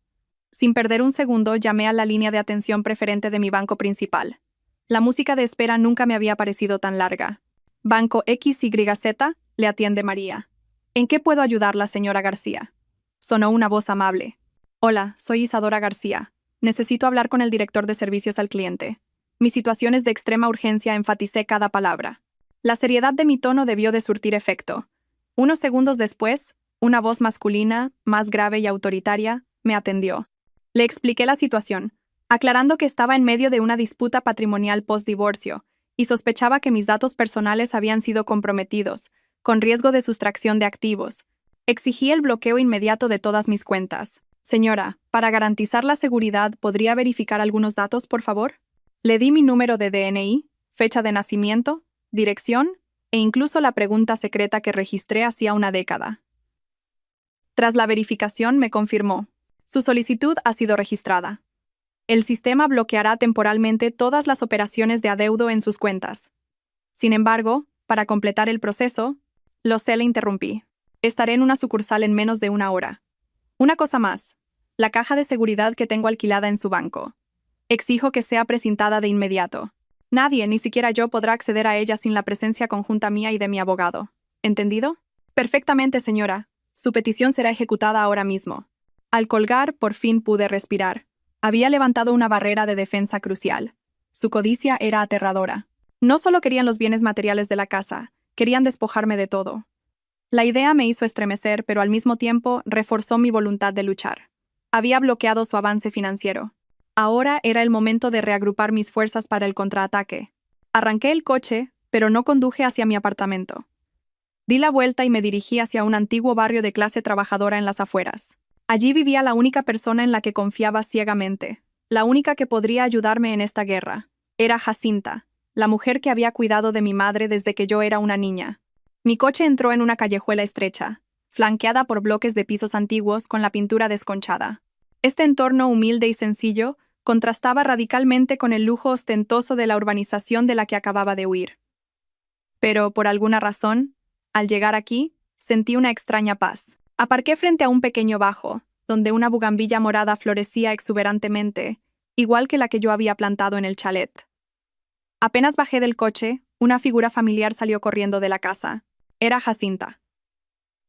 Sin perder un segundo, llamé a la línea de atención preferente de mi banco principal. La música de espera nunca me había parecido tan larga. Banco XYZ, le atiende María. ¿En qué puedo ayudarla, señora García? Sonó una voz amable. Hola, soy Isadora García. Necesito hablar con el director de servicios al cliente. Mi situación es de extrema urgencia, enfaticé cada palabra. La seriedad de mi tono debió de surtir efecto. Unos segundos después, una voz masculina, más grave y autoritaria, me atendió. Le expliqué la situación, aclarando que estaba en medio de una disputa patrimonial post-divorcio y sospechaba que mis datos personales habían sido comprometidos, con riesgo de sustracción de activos. Exigí el bloqueo inmediato de todas mis cuentas. Señora, para garantizar la seguridad, ¿podría verificar algunos datos, por favor? Le di mi número de DNI, fecha de nacimiento, dirección e incluso la pregunta secreta que registré hacía una década. Tras la verificación me confirmó. Su solicitud ha sido registrada. El sistema bloqueará temporalmente todas las operaciones de adeudo en sus cuentas. Sin embargo, para completar el proceso, le interrumpí. Estaré en una sucursal en menos de una hora. Una cosa más. La caja de seguridad que tengo alquilada en su banco. Exijo que sea precintada de inmediato. Nadie, ni siquiera yo, podrá acceder a ella sin la presencia conjunta mía y de mi abogado. ¿Entendido? Perfectamente, señora. Su petición será ejecutada ahora mismo. Al colgar, por fin pude respirar. Había levantado una barrera de defensa crucial. Su codicia era aterradora. No solo querían los bienes materiales de la casa, querían despojarme de todo. La idea me hizo estremecer, pero al mismo tiempo reforzó mi voluntad de luchar. Había bloqueado su avance financiero. Ahora era el momento de reagrupar mis fuerzas para el contraataque. Arranqué el coche, pero no conduje hacia mi apartamento. Di la vuelta y me dirigí hacia un antiguo barrio de clase trabajadora en las afueras. Allí vivía la única persona en la que confiaba ciegamente, la única que podría ayudarme en esta guerra. Era Jacinta, la mujer que había cuidado de mi madre desde que yo era una niña. Mi coche entró en una callejuela estrecha, flanqueada por bloques de pisos antiguos con la pintura desconchada. Este entorno humilde y sencillo contrastaba radicalmente con el lujo ostentoso de la urbanización de la que acababa de huir. Pero, por alguna razón, al llegar aquí, sentí una extraña paz. Aparqué frente a un pequeño bajo, donde una bugambilla morada florecía exuberantemente, igual que la que yo había plantado en el chalet. Apenas bajé del coche, una figura familiar salió corriendo de la casa. Era Jacinta.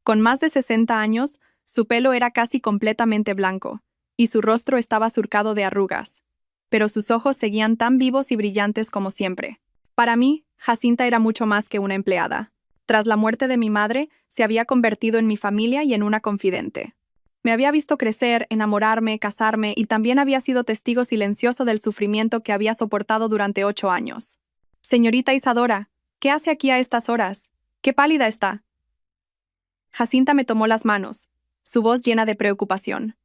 Con más de 60 años, su pelo era casi completamente blanco, y su rostro estaba surcado de arrugas. Pero sus ojos seguían tan vivos y brillantes como siempre. Para mí, Jacinta era mucho más que una empleada. Tras la muerte de mi madre, se había convertido en mi familia y en una confidente. Me había visto crecer, enamorarme, casarme y también había sido testigo silencioso del sufrimiento que había soportado durante 8 años. Señorita Isadora, ¿qué hace aquí a estas horas? ¡Qué pálida está! Jacinta me tomó las manos, su voz llena de preocupación.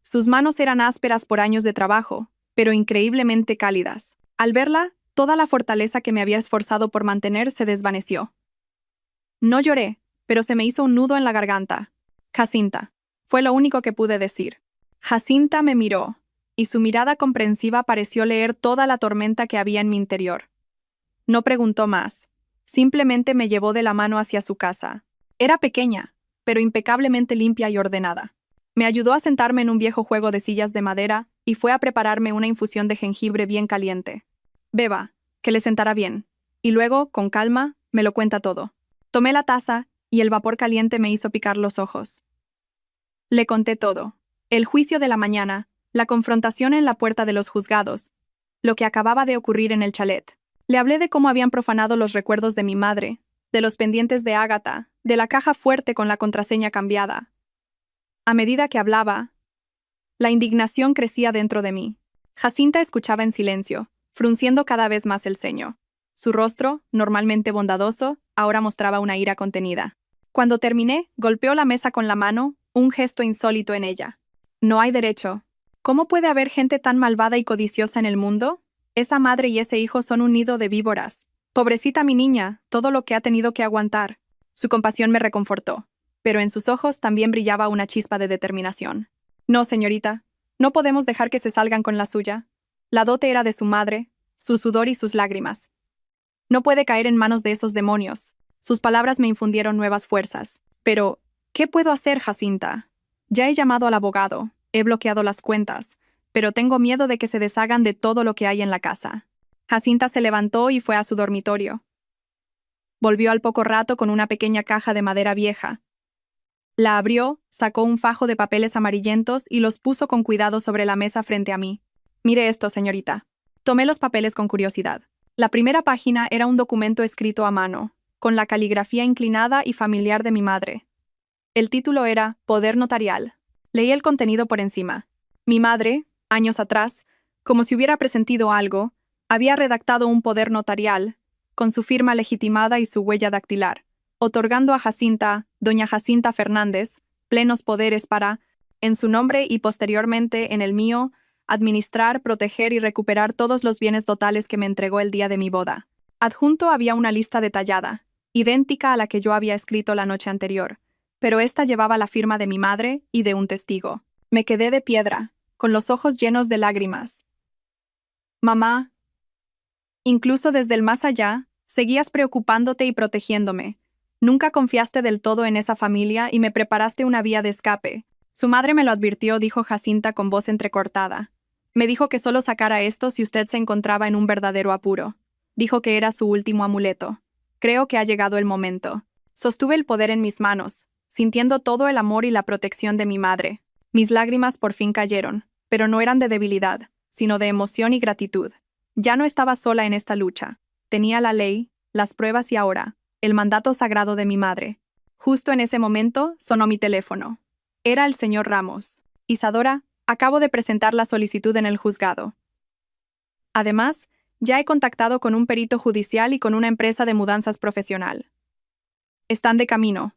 Sus manos eran ásperas por años de trabajo, pero increíblemente cálidas. Al verla, toda la fortaleza que me había esforzado por mantener se desvaneció. No lloré, pero se me hizo un nudo en la garganta. Jacinta. Fue lo único que pude decir. Jacinta me miró, y su mirada comprensiva pareció leer toda la tormenta que había en mi interior. No preguntó más. Simplemente me llevó de la mano hacia su casa. Era pequeña, pero impecablemente limpia y ordenada. Me ayudó a sentarme en un viejo juego de sillas de madera y fue a prepararme una infusión de jengibre bien caliente. Beba, que le sentará bien. Y luego, con calma, me lo cuenta todo. Tomé la taza y el vapor caliente me hizo picar los ojos. Le conté todo. El juicio de la mañana, la confrontación en la puerta de los juzgados, lo que acababa de ocurrir en el chalet. Le hablé de cómo habían profanado los recuerdos de mi madre, de los pendientes de Ágata, de la caja fuerte con la contraseña cambiada. A medida que hablaba, la indignación crecía dentro de mí. Jacinta escuchaba en silencio, frunciendo cada vez más el ceño. Su rostro, normalmente bondadoso, ahora mostraba una ira contenida. Cuando terminé, golpeó la mesa con la mano, un gesto insólito en ella. No hay derecho. ¿Cómo puede haber gente tan malvada y codiciosa en el mundo? Esa madre y ese hijo son un nido de víboras. Pobrecita mi niña, todo lo que ha tenido que aguantar. Su compasión me reconfortó, pero en sus ojos también brillaba una chispa de determinación. No, señorita, no podemos dejar que se salgan con la suya. La dote era de su madre, su sudor y sus lágrimas. No puede caer en manos de esos demonios. Sus palabras me infundieron nuevas fuerzas. Pero, ¿qué puedo hacer, Jacinta? Ya he llamado al abogado, he bloqueado las cuentas, pero tengo miedo de que se deshagan de todo lo que hay en la casa. Jacinta se levantó y fue a su dormitorio. Volvió al poco rato con una pequeña caja de madera vieja. La abrió, sacó un fajo de papeles amarillentos y los puso con cuidado sobre la mesa frente a mí. Mire esto, señorita. Tomé los papeles con curiosidad. La primera página era un documento escrito a mano, con la caligrafía inclinada y familiar de mi madre. El título era Poder Notarial. Leí el contenido por encima. Mi madre, años atrás, como si hubiera presentido algo, había redactado un poder notarial, con su firma legitimada y su huella dactilar, otorgando a Jacinta, doña Jacinta Fernández, plenos poderes para, en su nombre y posteriormente en el mío, administrar, proteger y recuperar todos los bienes totales que me entregó el día de mi boda. Adjunto había una lista detallada, idéntica a la que yo había escrito la noche anterior, pero esta llevaba la firma de mi madre y de un testigo. Me quedé de piedra, con los ojos llenos de lágrimas. Mamá, incluso desde el más allá, seguías preocupándote y protegiéndome. Nunca confiaste del todo en esa familia y me preparaste una vía de escape. Su madre me lo advirtió, dijo Jacinta con voz entrecortada. Me dijo que solo sacara esto si usted se encontraba en un verdadero apuro. Dijo que era su último amuleto. Creo que ha llegado el momento. Sostuve el poder en mis manos, sintiendo todo el amor y la protección de mi madre. Mis lágrimas por fin cayeron, pero no eran de debilidad, sino de emoción y gratitud. Ya no estaba sola en esta lucha. Tenía la ley, las pruebas y ahora, el mandato sagrado de mi madre. Justo en ese momento, sonó mi teléfono. Era el señor Ramos. Isadora, acabo de presentar la solicitud en el juzgado. Además, ya he contactado con un perito judicial y con una empresa de mudanzas profesional. Están de camino.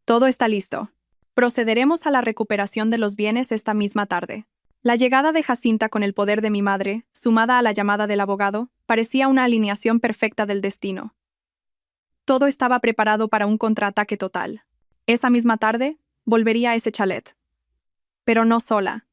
Todo está listo. Procederemos a la recuperación de los bienes esta misma tarde. La llegada de Jacinta con el poder de mi madre, sumada a la llamada del abogado, parecía una alineación perfecta del destino. Todo estaba preparado para un contraataque total. Esa misma tarde, volvería a ese chalet. Pero no sola.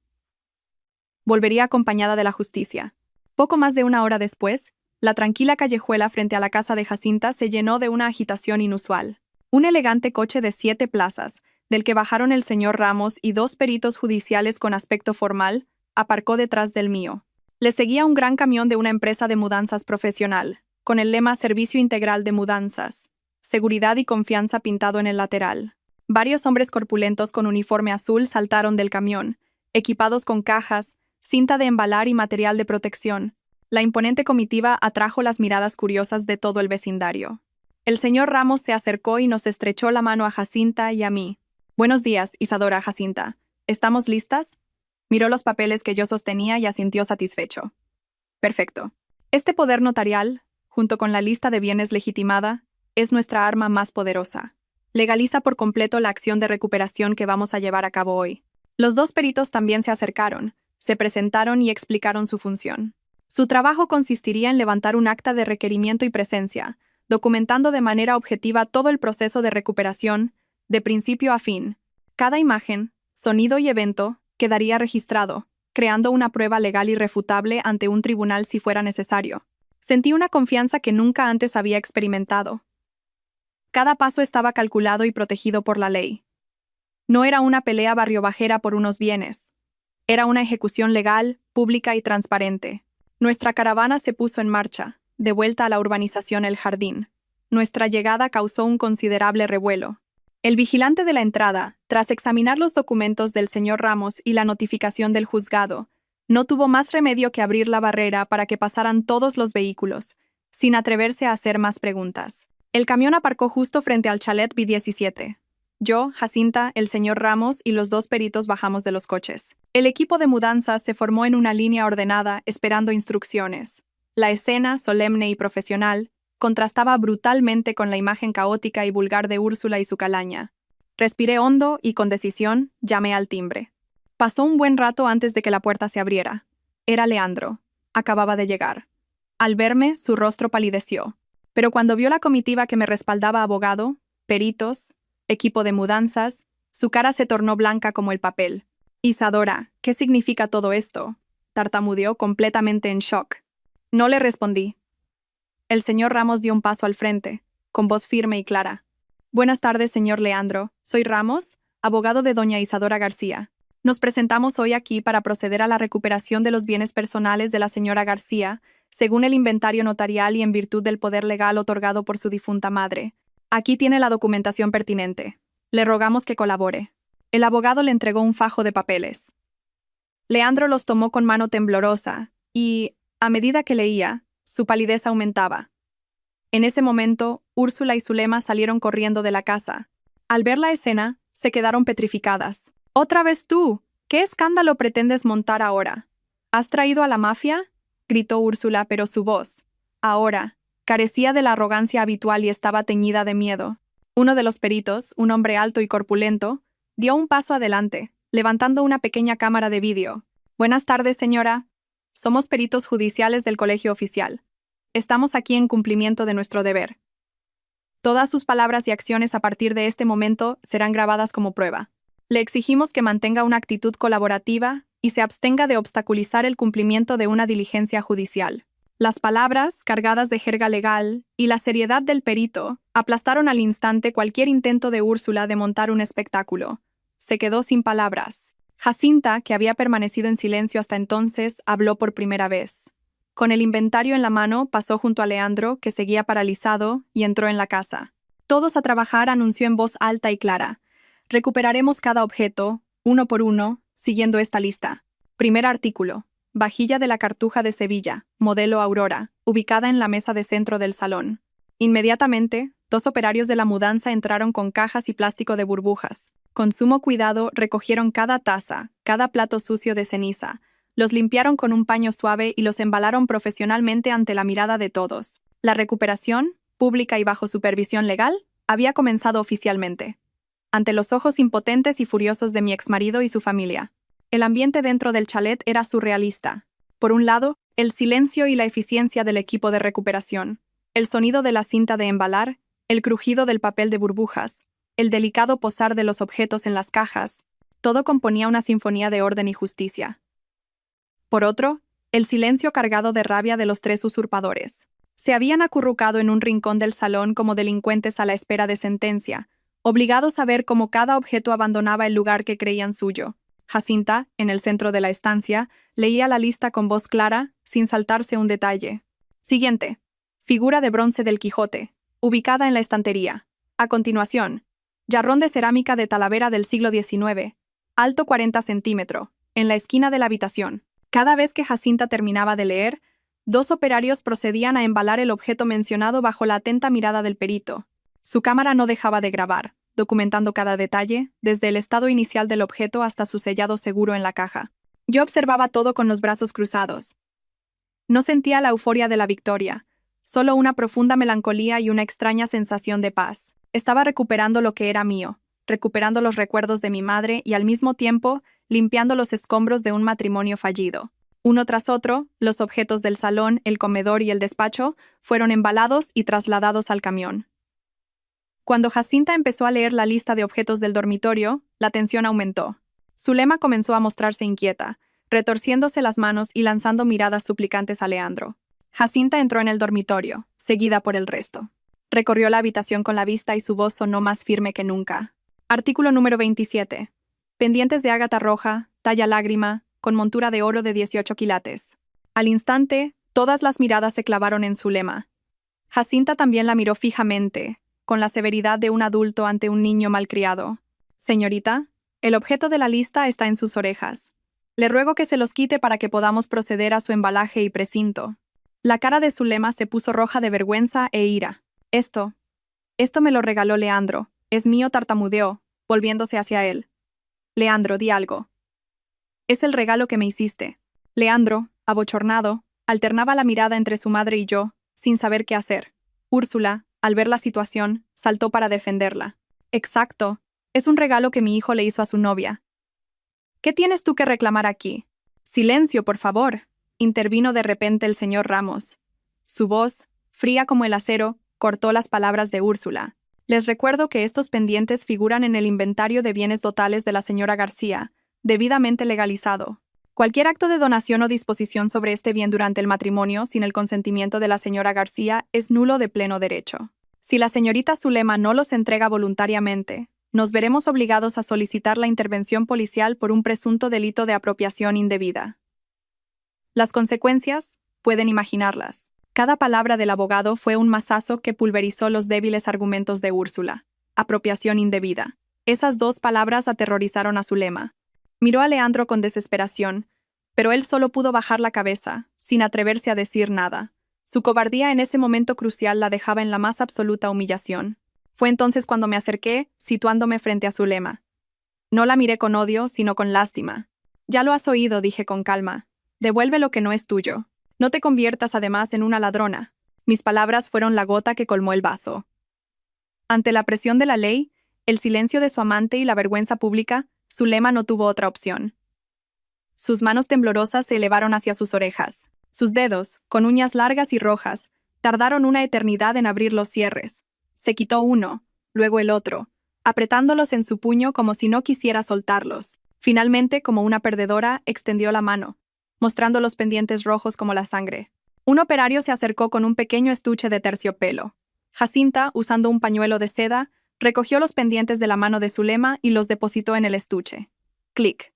Volvería acompañada de la justicia. Poco más de una hora después, la tranquila callejuela frente a la casa de Jacinta se llenó de una agitación inusual. Un elegante coche de 7 plazas, del que bajaron el señor Ramos y 2 peritos judiciales con aspecto formal, aparcó detrás del mío. Le seguía un gran camión de una empresa de mudanzas profesional, con el lema Servicio Integral de Mudanzas, seguridad y confianza pintado en el lateral. Varios hombres corpulentos con uniforme azul saltaron del camión, equipados con cajas, cinta de embalar y material de protección. La imponente comitiva atrajo las miradas curiosas de todo el vecindario. El señor Ramos se acercó y nos estrechó la mano a Jacinta y a mí. «Buenos días, Isadora Jacinta. ¿Estamos listas?» Miró los papeles que yo sostenía y asintió satisfecho. «Perfecto. Este poder notarial, junto con la lista de bienes legitimada, es nuestra arma más poderosa. Legaliza por completo la acción de recuperación que vamos a llevar a cabo hoy». Los 2 peritos también se acercaron, se presentaron y explicaron su función. Su trabajo consistiría en levantar un acta de requerimiento y presencia, documentando de manera objetiva todo el proceso de recuperación, de principio a fin. Cada imagen, sonido y evento quedaría registrado, creando una prueba legal irrefutable ante un tribunal si fuera necesario. Sentí una confianza que nunca antes había experimentado. Cada paso estaba calculado y protegido por la ley. No era una pelea barriobajera por unos bienes. Era una ejecución legal, pública y transparente. Nuestra caravana se puso en marcha, de vuelta a la urbanización El Jardín. Nuestra llegada causó un considerable revuelo. El vigilante de la entrada, tras examinar los documentos del señor Ramos y la notificación del juzgado, no tuvo más remedio que abrir la barrera para que pasaran todos los vehículos, sin atreverse a hacer más preguntas. El camión aparcó justo frente al chalet B17. Yo, Jacinta, el señor Ramos y los 2 peritos bajamos de los coches. El equipo de mudanzas se formó en una línea ordenada, esperando instrucciones. La escena, solemne y profesional, contrastaba brutalmente con la imagen caótica y vulgar de Úrsula y su calaña. Respiré hondo y, con decisión, llamé al timbre. Pasó un buen rato antes de que la puerta se abriera. Era Leandro. Acababa de llegar. Al verme, su rostro palideció. Pero cuando vio la comitiva que me respaldaba abogado, peritos, equipo de mudanzas, su cara se tornó blanca como el papel. «Isadora, ¿qué significa todo esto?», tartamudeó completamente en shock. No le respondí. El señor Ramos dio un paso al frente, con voz firme y clara. «Buenas tardes, señor Leandro. Soy Ramos, abogado de doña Isadora García. Nos presentamos hoy aquí para proceder a la recuperación de los bienes personales de la señora García, según el inventario notarial y en virtud del poder legal otorgado por su difunta madre. Aquí tiene la documentación pertinente. Le rogamos que colabore». El abogado le entregó un fajo de papeles. Leandro los tomó con mano temblorosa y, a medida que leía, su palidez aumentaba. En ese momento, Úrsula y Zulema salieron corriendo de la casa. Al ver la escena, se quedaron petrificadas. «¡Otra vez tú! ¿Qué escándalo pretendes montar ahora? ¿Has traído a la mafia?», gritó Úrsula, pero su voz, ahora, carecía de la arrogancia habitual y estaba teñida de miedo. Uno de los peritos, un hombre alto y corpulento, dio un paso adelante, levantando una pequeña cámara de vídeo. «Buenas tardes, señora. Somos peritos judiciales del Colegio Oficial. Estamos aquí en cumplimiento de nuestro deber. Todas sus palabras y acciones a partir de este momento serán grabadas como prueba. Le exigimos que mantenga una actitud colaborativa y se abstenga de obstaculizar el cumplimiento de una diligencia judicial». Las palabras, cargadas de jerga legal, y la seriedad del perito, aplastaron al instante cualquier intento de Úrsula de montar un espectáculo. Se quedó sin palabras. Jacinta, que había permanecido en silencio hasta entonces, habló por primera vez. Con el inventario en la mano, pasó junto a Leandro, que seguía paralizado, y entró en la casa. «Todos a trabajar», anunció en voz alta y clara. «Recuperaremos cada objeto, uno por uno, siguiendo esta lista. Primer artículo. Vajilla de la Cartuja de Sevilla, modelo Aurora, ubicada en la mesa de centro del salón». Inmediatamente, 2 operarios de la mudanza entraron con cajas y plástico de burbujas. Con sumo cuidado recogieron cada taza, cada plato sucio de ceniza, los limpiaron con un paño suave y los embalaron profesionalmente ante la mirada de todos. La recuperación, pública y bajo supervisión legal, había comenzado oficialmente. ante los ojos impotentes y furiosos de mi exmarido y su familia. El ambiente dentro del chalet era surrealista. Por un lado, el silencio y la eficiencia del equipo de recuperación, el sonido de la cinta de embalar, el crujido del papel de burbujas, el delicado posar de los objetos en las cajas, todo componía una sinfonía de orden y justicia. Por otro, el silencio cargado de rabia de los tres usurpadores. Se habían acurrucado en un rincón del salón como delincuentes a la espera de sentencia, obligados a ver cómo cada objeto abandonaba el lugar que creían suyo. Jacinta, en el centro de la estancia, leía la lista con voz clara, sin saltarse un detalle. Siguiente. Figura de bronce del Quijote, ubicada en la estantería. A continuación, jarrón de cerámica de Talavera del siglo XIX, alto 40 centímetros, en la esquina de la habitación. Cada vez que Jacinta terminaba de leer, 2 operarios procedían a embalar el objeto mencionado bajo la atenta mirada del perito. Su cámara no dejaba de grabar, documentando cada detalle, desde el estado inicial del objeto hasta su sellado seguro en la caja. Yo observaba todo con los brazos cruzados. No sentía la euforia de la victoria, solo una profunda melancolía y una extraña sensación de paz. Estaba recuperando lo que era mío, recuperando los recuerdos de mi madre y al mismo tiempo limpiando los escombros de un matrimonio fallido. Uno tras otro, los objetos del salón, el comedor y el despacho fueron embalados y trasladados al camión. Cuando Jacinta empezó a leer la lista de objetos del dormitorio, la tensión aumentó. Zulema comenzó a mostrarse inquieta, retorciéndose las manos y lanzando miradas suplicantes a Leandro. Jacinta entró en el dormitorio, seguida por el resto. Recorrió la habitación con la vista y su voz sonó más firme que nunca. Artículo número 27. Pendientes de ágata roja, talla lágrima, con montura de oro de 18 quilates. Al instante, todas las miradas se clavaron en Zulema. Jacinta también la miró fijamente, con la severidad de un adulto ante un niño malcriado. Señorita, el objeto de la lista está en sus orejas. Le ruego que se los quite para que podamos proceder a su embalaje y precinto. La cara de Zulema se puso roja de vergüenza e ira. Esto me lo regaló Leandro. Es mío, tartamudeó, volviéndose hacia él. Leandro, di algo. Es el regalo que me hiciste. Leandro, abochornado, alternaba la mirada entre su madre y yo, sin saber qué hacer. Úrsula, al ver la situación, saltó para defenderla. Exacto, es un regalo que mi hijo le hizo a su novia. ¿Qué tienes tú que reclamar aquí? Silencio, por favor, intervino de repente el señor Ramos. Su voz, fría como el acero, cortó las palabras de Úrsula. Les recuerdo que estos pendientes figuran en el inventario de bienes dotales de la señora García, debidamente legalizado. Cualquier acto de donación o disposición sobre este bien durante el matrimonio sin el consentimiento de la señora García es nulo de pleno derecho. Si la señorita Zulema no los entrega voluntariamente, nos veremos obligados a solicitar la intervención policial por un presunto delito de apropiación indebida. Las consecuencias, pueden imaginarlas. Cada palabra del abogado fue un mazazo que pulverizó los débiles argumentos de Úrsula. Apropiación indebida. Esas 2 palabras aterrorizaron a Zulema. Miró a Leandro con desesperación, pero él solo pudo bajar la cabeza, sin atreverse a decir nada. Su cobardía en ese momento crucial la dejaba en la más absoluta humillación. Fue entonces cuando me acerqué, situándome frente a Zulema. No la miré con odio, sino con lástima. Ya lo has oído, dije con calma. Devuelve lo que no es tuyo. No te conviertas además en una ladrona. Mis palabras fueron la gota que colmó el vaso. Ante la presión de la ley, el silencio de su amante y la vergüenza pública, Zulema no tuvo otra opción. Sus manos temblorosas se elevaron hacia sus orejas. Sus dedos, con uñas largas y rojas, tardaron una eternidad en abrir los cierres. Se quitó uno, luego el otro, apretándolos en su puño como si no quisiera soltarlos. Finalmente, como una perdedora, extendió la mano, mostrando los pendientes rojos como la sangre. Un operario se acercó con un pequeño estuche de terciopelo. Jacinta, usando un pañuelo de seda, recogió los pendientes de la mano de Zulema y los depositó en el estuche. Clic.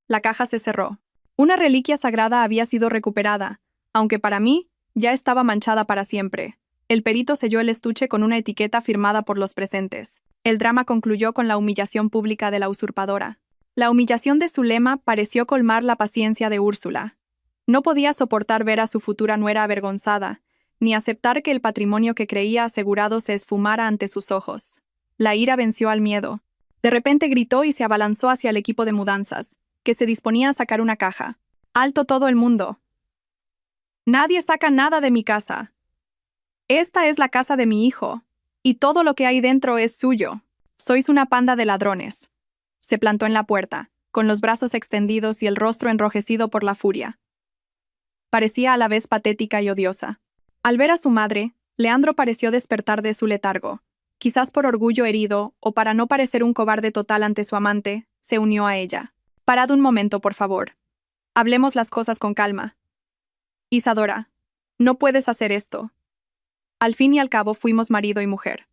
La caja se cerró. Una reliquia sagrada había sido recuperada, aunque para mí ya estaba manchada para siempre. El perito selló el estuche con una etiqueta firmada por los presentes. El drama concluyó con la humillación pública de la usurpadora. La humillación de Zulema pareció colmar la paciencia de Úrsula. No podía soportar ver a su futura nuera avergonzada, ni aceptar que el patrimonio que creía asegurado se esfumara ante sus ojos. La ira venció al miedo. De repente gritó y se abalanzó hacia el equipo de mudanzas, que se disponía a sacar una caja. ¡Alto todo el mundo! Nadie saca nada de mi casa. Esta es la casa de mi hijo, y todo lo que hay dentro es suyo. Sois una panda de ladrones. Se plantó en la puerta, con los brazos extendidos y el rostro enrojecido por la furia. Parecía a la vez patética y odiosa. Al ver a su madre, Leandro pareció despertar de su letargo. Quizás por orgullo herido o para no parecer un cobarde total ante su amante, se unió a ella. Parad un momento, por favor. Hablemos las cosas con calma. Isadora, no puedes hacer esto. Al fin y al cabo fuimos marido y mujer.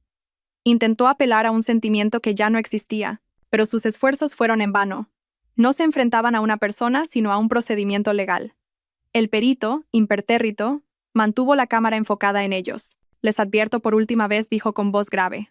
Intentó apelar a un sentimiento que ya no existía, pero sus esfuerzos fueron en vano. No se enfrentaban a una persona, sino a un procedimiento legal. El perito, impertérrito, mantuvo la cámara enfocada en ellos. Les advierto por última vez, dijo con voz grave.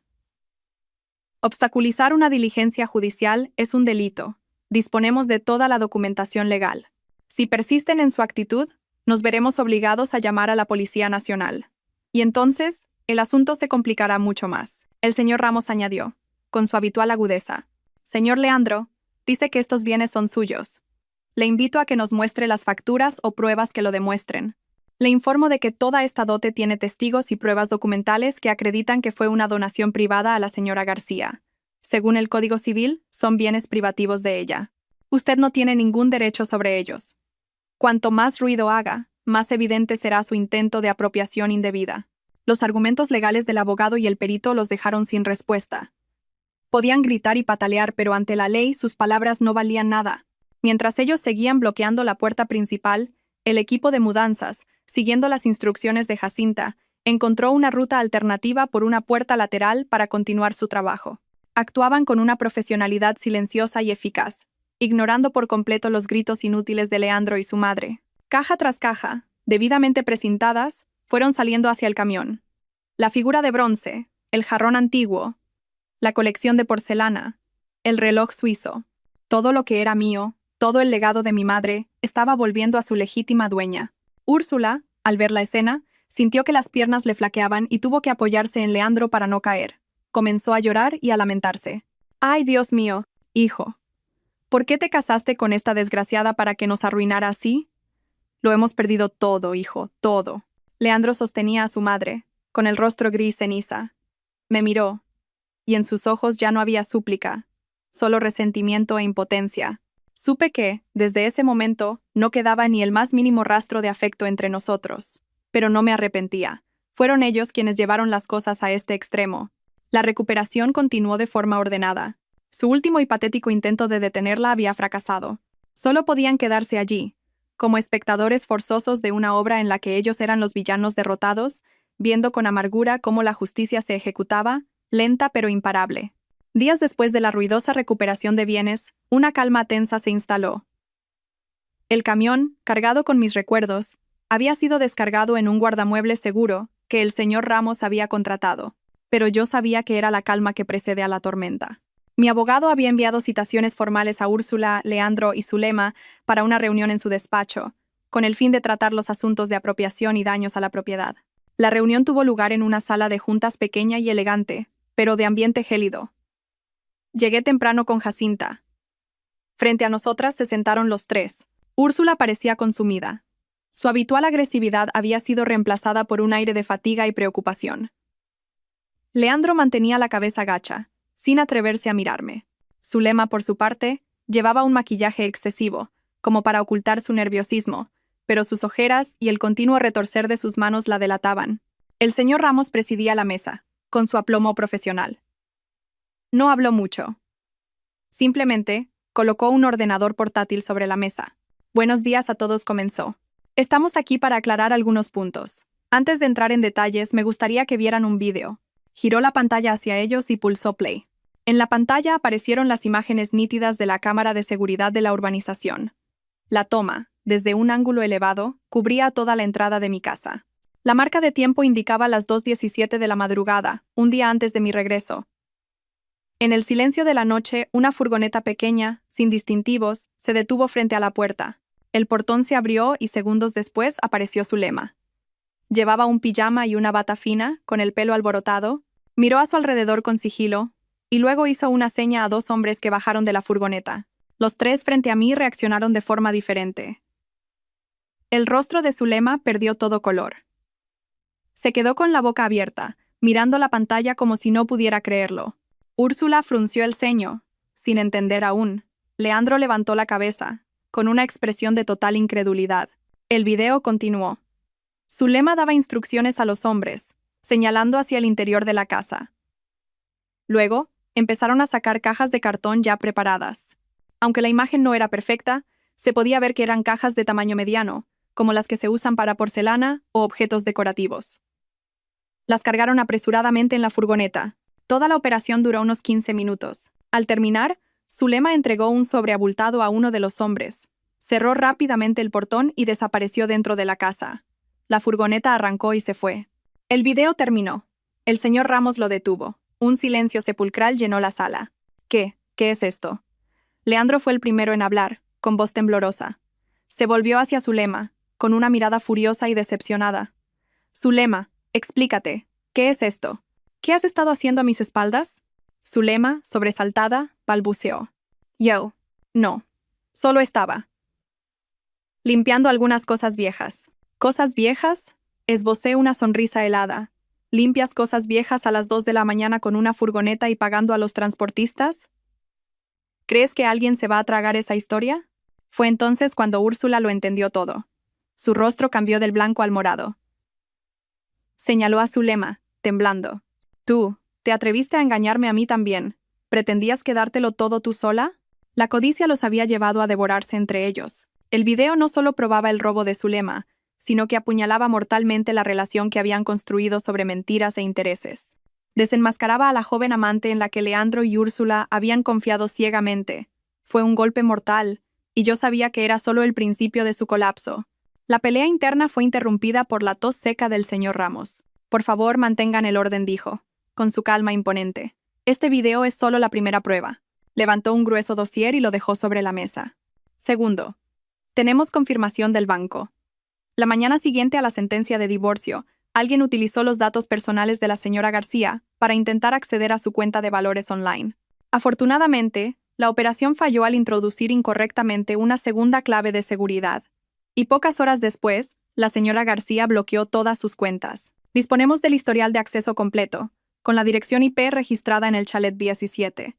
Obstaculizar una diligencia judicial es un delito. Disponemos de toda la documentación legal. Si persisten en su actitud, nos veremos obligados a llamar a la Policía Nacional. Y entonces, el asunto se complicará mucho más. El señor Ramos añadió, con su habitual agudeza. Señor Leandro, dice que estos bienes son suyos. Le invito a que nos muestre las facturas o pruebas que lo demuestren. Le informo de que toda esta dote tiene testigos y pruebas documentales que acreditan que fue una donación privada a la señora García. Según el Código Civil, son bienes privativos de ella. Usted no tiene ningún derecho sobre ellos. Cuanto más ruido haga, más evidente será su intento de apropiación indebida. Los argumentos legales del abogado y el perito los dejaron sin respuesta. Podían gritar y patalear, pero ante la ley sus palabras no valían nada. Mientras ellos seguían bloqueando la puerta principal, el equipo de mudanzas, siguiendo las instrucciones de Jacinta, encontró una ruta alternativa por una puerta lateral para continuar su trabajo. Actuaban con una profesionalidad silenciosa y eficaz, ignorando por completo los gritos inútiles de Leandro y su madre. Caja tras caja, debidamente precintadas, fueron saliendo hacia el camión. La figura de bronce, el jarrón antiguo, la colección de porcelana, el reloj suizo, todo lo que era mío, todo el legado de mi madre, estaba volviendo a su legítima dueña. Úrsula, al ver la escena, sintió que las piernas le flaqueaban y tuvo que apoyarse en Leandro para no caer. Comenzó a llorar y a lamentarse. «Ay, Dios mío, hijo. ¿Por qué te casaste con esta desgraciada para que nos arruinara así? Lo hemos perdido todo, hijo, todo». Leandro sostenía a su madre, con el rostro gris ceniza. Me miró, y en sus ojos ya no había súplica, solo resentimiento e impotencia. Supe que, desde ese momento, no quedaba ni el más mínimo rastro de afecto entre nosotros. Pero no me arrepentía. Fueron ellos quienes llevaron las cosas a este extremo. La recuperación continuó de forma ordenada. Su último y patético intento de detenerla había fracasado. Solo podían quedarse allí, como espectadores forzosos de una obra en la que ellos eran los villanos derrotados, viendo con amargura cómo la justicia se ejecutaba, lenta pero imparable. Días después de la ruidosa recuperación de bienes, una calma tensa se instaló. El camión, cargado con mis recuerdos, había sido descargado en un guardamuebles seguro que el señor Ramos había contratado, pero yo sabía que era la calma que precede a la tormenta. Mi abogado había enviado citaciones formales a Úrsula, Leandro y Zulema para una reunión en su despacho, con el fin de tratar los asuntos de apropiación y daños a la propiedad. La reunión tuvo lugar en una sala de juntas pequeña y elegante, pero de ambiente gélido. Llegué temprano con Jacinta. Frente a nosotras se sentaron los tres. Úrsula parecía consumida. Su habitual agresividad había sido reemplazada por un aire de fatiga y preocupación. Leandro mantenía la cabeza gacha, sin atreverse a mirarme. Zulema, por su parte, llevaba un maquillaje excesivo, como para ocultar su nerviosismo, pero sus ojeras y el continuo retorcer de sus manos la delataban. El señor Ramos presidía la mesa, con su aplomo profesional. No habló mucho. Simplemente, colocó un ordenador portátil sobre la mesa. Buenos días a todos, comenzó. Estamos aquí para aclarar algunos puntos. Antes de entrar en detalles, me gustaría que vieran un vídeo. Giró la pantalla hacia ellos y pulsó play. En la pantalla aparecieron las imágenes nítidas de la cámara de seguridad de la urbanización. La toma, desde un ángulo elevado, cubría toda la entrada de mi casa. La marca de tiempo indicaba las 2:17 de la madrugada, un día antes de mi regreso. En el silencio de la noche, una furgoneta pequeña, sin distintivos, se detuvo frente a la puerta. El portón se abrió y segundos después apareció Zulema. Llevaba un pijama y una bata fina, con el pelo alborotado, miró a su alrededor con sigilo, y luego hizo una seña a dos hombres que bajaron de la furgoneta. Los tres frente a mí reaccionaron de forma diferente. El rostro de Zulema perdió todo color. Se quedó con la boca abierta, mirando la pantalla como si no pudiera creerlo. Úrsula frunció el ceño, sin entender aún. Leandro levantó la cabeza, con una expresión de total incredulidad. El video continuó. Zulema daba instrucciones a los hombres, señalando hacia el interior de la casa. Luego, empezaron a sacar cajas de cartón ya preparadas. Aunque la imagen no era perfecta, se podía ver que eran cajas de tamaño mediano, como las que se usan para porcelana o objetos decorativos. Las cargaron apresuradamente en la furgoneta. Toda la operación duró unos 15 minutos. Al terminar, Zulema entregó un sobre abultado a uno de los hombres. Cerró rápidamente el portón y desapareció dentro de la casa. La furgoneta arrancó y se fue. El video terminó. El señor Ramos lo detuvo. Un silencio sepulcral llenó la sala. ¿Qué es esto? Leandro fue el primero en hablar, con voz temblorosa. Se volvió hacia Zulema, con una mirada furiosa y decepcionada. Zulema, explícate, ¿qué es esto? ¿Qué has estado haciendo a mis espaldas? Zulema, sobresaltada, balbuceó. Yo, no, solo estaba limpiando algunas cosas viejas. ¿Cosas viejas? Esbocé una sonrisa helada. ¿Limpias cosas viejas a las 2 de la mañana con una furgoneta y pagando a los transportistas? ¿Crees que alguien se va a tragar esa historia? Fue entonces cuando Úrsula lo entendió todo. Su rostro cambió del blanco al morado. Señaló a Zulema, temblando. Tú, ¿te atreviste a engañarme a mí también? ¿Pretendías quedártelo todo tú sola? La codicia los había llevado a devorarse entre ellos. El video no solo probaba el robo de Zulema, sino que apuñalaba mortalmente la relación que habían construido sobre mentiras e intereses. Desenmascaraba a la joven amante en la que Leandro y Úrsula habían confiado ciegamente. Fue un golpe mortal, y yo sabía que era solo el principio de su colapso. La pelea interna fue interrumpida por la tos seca del señor Ramos. Por favor, mantengan el orden, dijo, con su calma imponente. Este video es solo la primera prueba. Levantó un grueso dossier y lo dejó sobre la mesa. Segundo, tenemos confirmación del banco. La mañana siguiente a la sentencia de divorcio, alguien utilizó los datos personales de la señora García para intentar acceder a su cuenta de valores online. Afortunadamente, la operación falló al introducir incorrectamente una segunda clave de seguridad. Y pocas horas después, la señora García bloqueó todas sus cuentas. Disponemos del historial de acceso completo, con la dirección IP registrada en el chalet 17.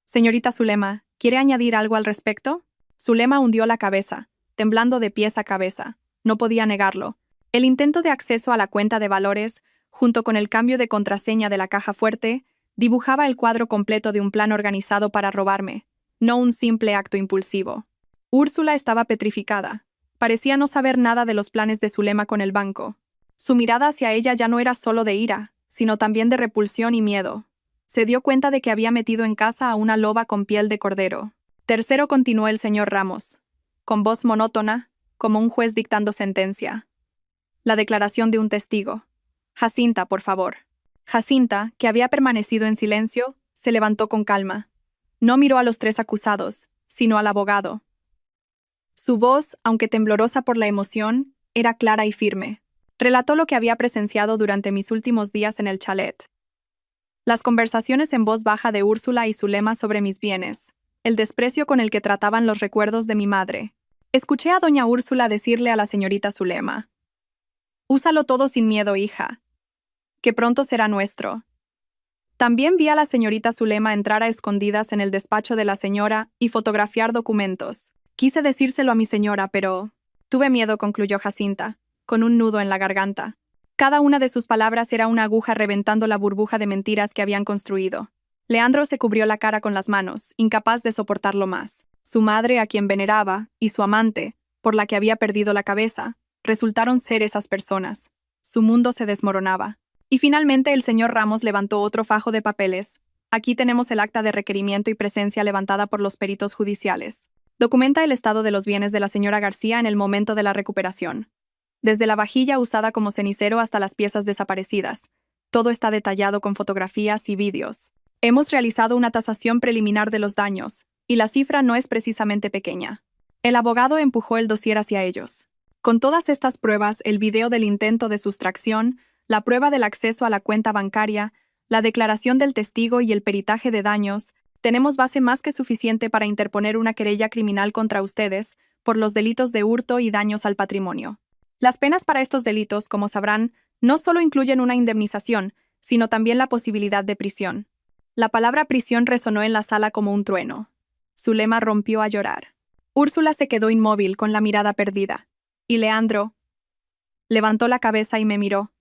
Señorita Zulema, ¿quiere añadir algo al respecto? Zulema hundió la cabeza, temblando de pies a cabeza. No podía negarlo. El intento de acceso a la cuenta de valores, junto con el cambio de contraseña de la caja fuerte, dibujaba el cuadro completo de un plan organizado para robarme, no un simple acto impulsivo. Úrsula estaba petrificada. Parecía no saber nada de los planes de Zulema con el banco. Su mirada hacia ella ya no era solo de ira, sino también de repulsión y miedo. Se dio cuenta de que había metido en casa a una loba con piel de cordero. Tercero, continuó el señor Ramos, con voz monótona, como un juez dictando sentencia. La declaración de un testigo. Jacinta, por favor. Jacinta, que había permanecido en silencio, se levantó con calma. No miró a los tres acusados, sino al abogado. Su voz, aunque temblorosa por la emoción, era clara y firme. Relató lo que había presenciado durante mis últimos días en el chalet. Las conversaciones en voz baja de Úrsula y Zulema sobre mis bienes. El desprecio con el que trataban los recuerdos de mi madre. Escuché a doña Úrsula decirle a la señorita Zulema: «Úsalo todo sin miedo, hija, que pronto será nuestro». También vi a la señorita Zulema entrar a escondidas en el despacho de la señora y fotografiar documentos. Quise decírselo a mi señora, pero tuve miedo, concluyó Jacinta, con un nudo en la garganta. Cada una de sus palabras era una aguja reventando la burbuja de mentiras que habían construido. Leandro se cubrió la cara con las manos, incapaz de soportarlo más. Su madre, a quien veneraba, y su amante, por la que había perdido la cabeza, resultaron ser esas personas. Su mundo se desmoronaba. Y finalmente el señor Ramos levantó otro fajo de papeles. Aquí tenemos el acta de requerimiento y presencia levantada por los peritos judiciales. Documenta el estado de los bienes de la señora García en el momento de la recuperación. Desde la vajilla usada como cenicero hasta las piezas desaparecidas. Todo está detallado con fotografías y vídeos. Hemos realizado una tasación preliminar de los daños, y la cifra no es precisamente pequeña. El abogado empujó el dossier hacia ellos. Con todas estas pruebas, el video del intento de sustracción, la prueba del acceso a la cuenta bancaria, la declaración del testigo y el peritaje de daños, tenemos base más que suficiente para interponer una querella criminal contra ustedes por los delitos de hurto y daños al patrimonio. Las penas para estos delitos, como sabrán, no solo incluyen una indemnización, sino también la posibilidad de prisión. La palabra prisión resonó en la sala como un trueno. Zulema rompió a llorar. Úrsula se quedó inmóvil con la mirada perdida. Y Leandro levantó la cabeza y me miró.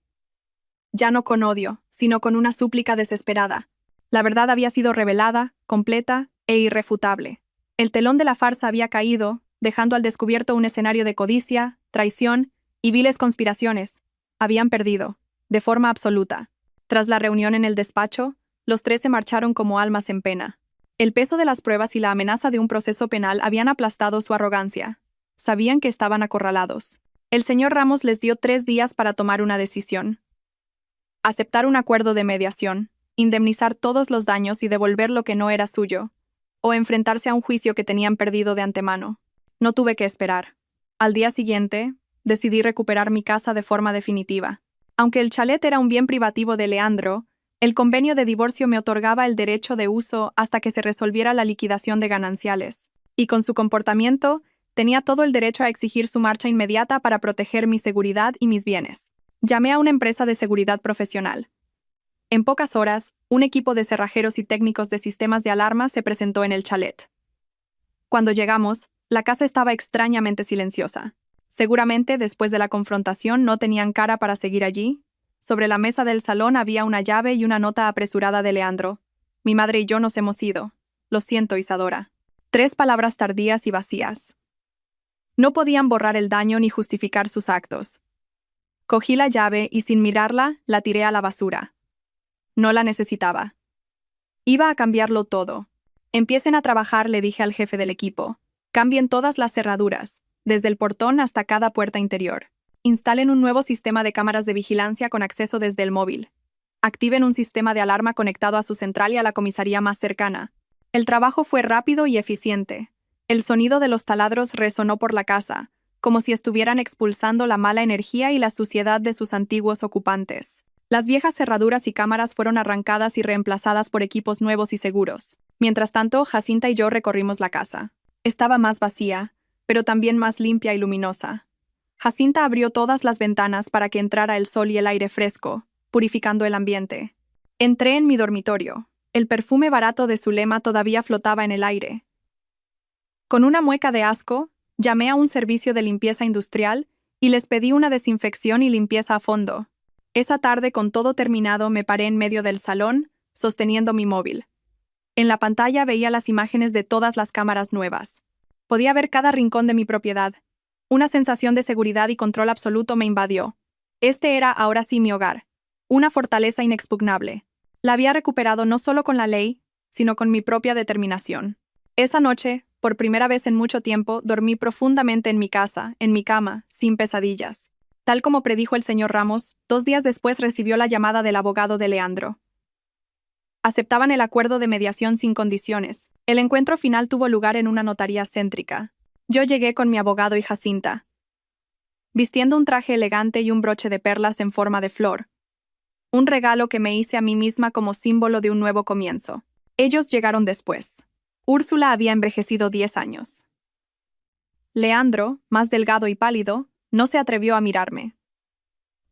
Ya no con odio, sino con una súplica desesperada. La verdad había sido revelada, completa e irrefutable. El telón de la farsa había caído, dejando al descubierto un escenario de codicia, traición y viles conspiraciones. Habían perdido, de forma absoluta. Tras la reunión en el despacho, los tres se marcharon como almas en pena. El peso de las pruebas y la amenaza de un proceso penal habían aplastado su arrogancia. Sabían que estaban acorralados. El señor Ramos les dio 3 días para tomar una decisión. Aceptar un acuerdo de mediación, indemnizar todos los daños y devolver lo que no era suyo, o enfrentarse a un juicio que tenían perdido de antemano. No tuve que esperar. Al día siguiente, decidí recuperar mi casa de forma definitiva. Aunque el chalet era un bien privativo de Leandro, el convenio de divorcio me otorgaba el derecho de uso hasta que se resolviera la liquidación de gananciales. Y con su comportamiento, tenía todo el derecho a exigir su marcha inmediata para proteger mi seguridad y mis bienes. Llamé a una empresa de seguridad profesional. En pocas horas, un equipo de cerrajeros y técnicos de sistemas de alarma se presentó en el chalet. Cuando llegamos, la casa estaba extrañamente silenciosa. Seguramente, después de la confrontación, no tenían cara para seguir allí. Sobre la mesa del salón había una llave y una nota apresurada de Leandro. Mi madre y yo nos hemos ido. Lo siento, Isadora. 3 palabras tardías y vacías. No podían borrar el daño ni justificar sus actos. Cogí la llave y sin mirarla, la tiré a la basura. No la necesitaba. Iba a cambiarlo todo. Empiecen a trabajar, le dije al jefe del equipo. Cambien todas las cerraduras, desde el portón hasta cada puerta interior. Instalen un nuevo sistema de cámaras de vigilancia con acceso desde el móvil. Activen un sistema de alarma conectado a su central y a la comisaría más cercana. El trabajo fue rápido y eficiente. El sonido de los taladros resonó por la casa, como si estuvieran expulsando la mala energía y la suciedad de sus antiguos ocupantes. Las viejas cerraduras y cámaras fueron arrancadas y reemplazadas por equipos nuevos y seguros. Mientras tanto, Jacinta y yo recorrimos la casa. Estaba más vacía, pero también más limpia y luminosa. Jacinta abrió todas las ventanas para que entrara el sol y el aire fresco, purificando el ambiente. Entré en mi dormitorio. El perfume barato de Zulema todavía flotaba en el aire. Con una mueca de asco, llamé a un servicio de limpieza industrial y les pedí una desinfección y limpieza a fondo. Esa tarde, con todo terminado, me paré en medio del salón, sosteniendo mi móvil. En la pantalla veía las imágenes de todas las cámaras nuevas. Podía ver cada rincón de mi propiedad. Una sensación de seguridad y control absoluto me invadió. Este era ahora sí mi hogar. Una fortaleza inexpugnable. La había recuperado no solo con la ley, sino con mi propia determinación. Esa noche, por primera vez en mucho tiempo, dormí profundamente en mi casa, en mi cama, sin pesadillas. Tal como predijo el señor Ramos, 2 días después recibió la llamada del abogado de Leandro. Aceptaban el acuerdo de mediación sin condiciones. El encuentro final tuvo lugar en una notaría céntrica. Yo llegué con mi abogado y Jacinta, vistiendo un traje elegante y un broche de perlas en forma de flor. Un regalo que me hice a mí misma como símbolo de un nuevo comienzo. Ellos llegaron después. Úrsula había envejecido 10 años. Leandro, más delgado y pálido, no se atrevió a mirarme.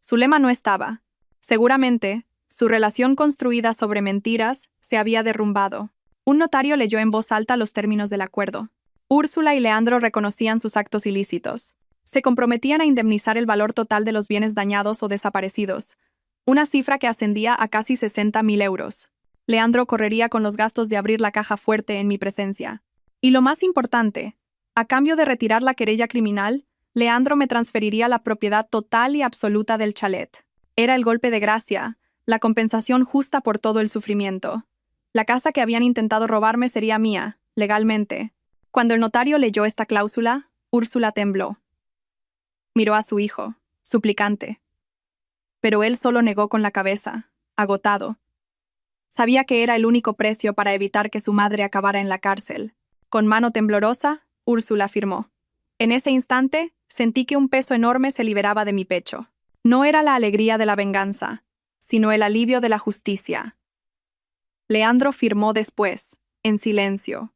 Zulema no estaba. Seguramente, su relación construida sobre mentiras se había derrumbado. Un notario leyó en voz alta los términos del acuerdo. Úrsula y Leandro reconocían sus actos ilícitos. Se comprometían a indemnizar el valor total de los bienes dañados o desaparecidos, una cifra que ascendía a casi 60.000 euros. Leandro correría con los gastos de abrir la caja fuerte en mi presencia. Y lo más importante, a cambio de retirar la querella criminal, Leandro me transferiría la propiedad total y absoluta del chalet. Era el golpe de gracia, la compensación justa por todo el sufrimiento. La casa que habían intentado robarme sería mía, legalmente. Cuando el notario leyó esta cláusula, Úrsula tembló. Miró a su hijo, suplicante. Pero él solo negó con la cabeza, agotado. Sabía que era el único precio para evitar que su madre acabara en la cárcel. Con mano temblorosa, Úrsula afirmó. En ese instante, sentí que un peso enorme se liberaba de mi pecho. No era la alegría de la venganza, sino el alivio de la justicia. Leandro firmó después, en silencio.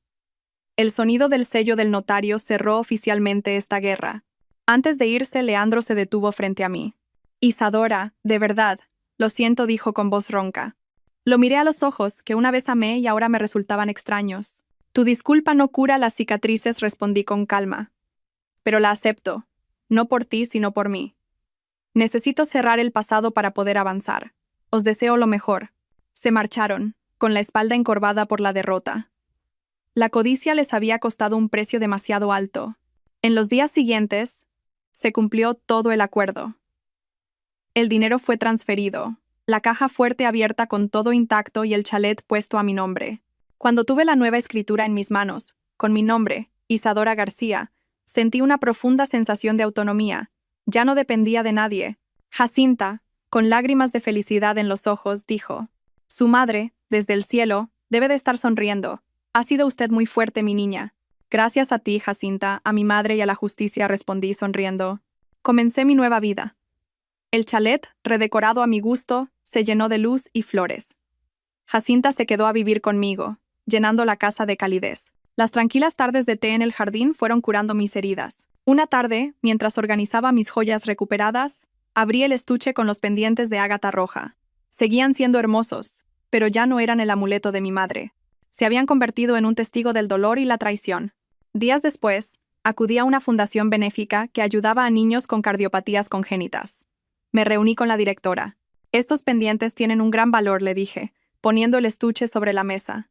El sonido del sello del notario cerró oficialmente esta guerra. Antes de irse, Leandro se detuvo frente a mí. Isadora, de verdad, lo siento, dijo con voz ronca. Lo miré a los ojos, que una vez amé y ahora me resultaban extraños. Tu disculpa no cura las cicatrices, respondí con calma. Pero la acepto, no por ti, sino por mí. Necesito cerrar el pasado para poder avanzar. Os deseo lo mejor. Se marcharon, con la espalda encorvada por la derrota. La codicia les había costado un precio demasiado alto. En los días siguientes, se cumplió todo el acuerdo. El dinero fue transferido, la caja fuerte abierta con todo intacto y el chalet puesto a mi nombre. Cuando tuve la nueva escritura en mis manos, con mi nombre, Isadora García, sentí una profunda sensación de autonomía. Ya no dependía de nadie. Jacinta, con lágrimas de felicidad en los ojos, dijo: «Su madre, desde el cielo, debe de estar sonriendo. Ha sido usted muy fuerte, mi niña». «Gracias a ti, Jacinta, a mi madre y a la justicia», respondí sonriendo. Comencé mi nueva vida. El chalet, redecorado a mi gusto, se llenó de luz y flores. Jacinta se quedó a vivir conmigo, llenando la casa de calidez. Las tranquilas tardes de té en el jardín fueron curando mis heridas. Una tarde, mientras organizaba mis joyas recuperadas, abrí el estuche con los pendientes de ágata roja. Seguían siendo hermosos, pero ya no eran el amuleto de mi madre. Se habían convertido en un testigo del dolor y la traición. Días después, acudí a una fundación benéfica que ayudaba a niños con cardiopatías congénitas. Me reuní con la directora. «Estos pendientes tienen un gran valor», le dije, poniendo el estuche sobre la mesa.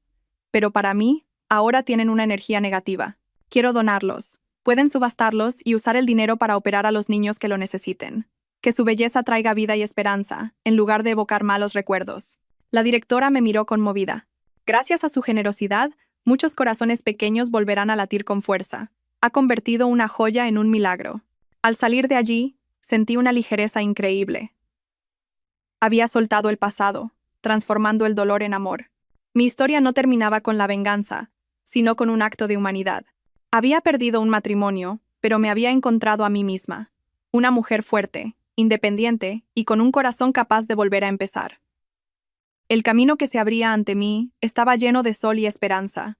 «Pero para mí, ahora tienen una energía negativa. Quiero donarlos. Pueden subastarlos y usar el dinero para operar a los niños que lo necesiten. Que su belleza traiga vida y esperanza, en lugar de evocar malos recuerdos». La directora me miró conmovida. Gracias a su generosidad, muchos corazones pequeños volverán a latir con fuerza. Ha convertido una joya en un milagro. Al salir de allí, sentí una ligereza increíble. Había soltado el pasado, transformando el dolor en amor. Mi historia no terminaba con la venganza, sino con un acto de humanidad. Había perdido un matrimonio, pero me había encontrado a mí misma. Una mujer fuerte, independiente y con un corazón capaz de volver a empezar. El camino que se abría ante mí estaba lleno de sol y esperanza.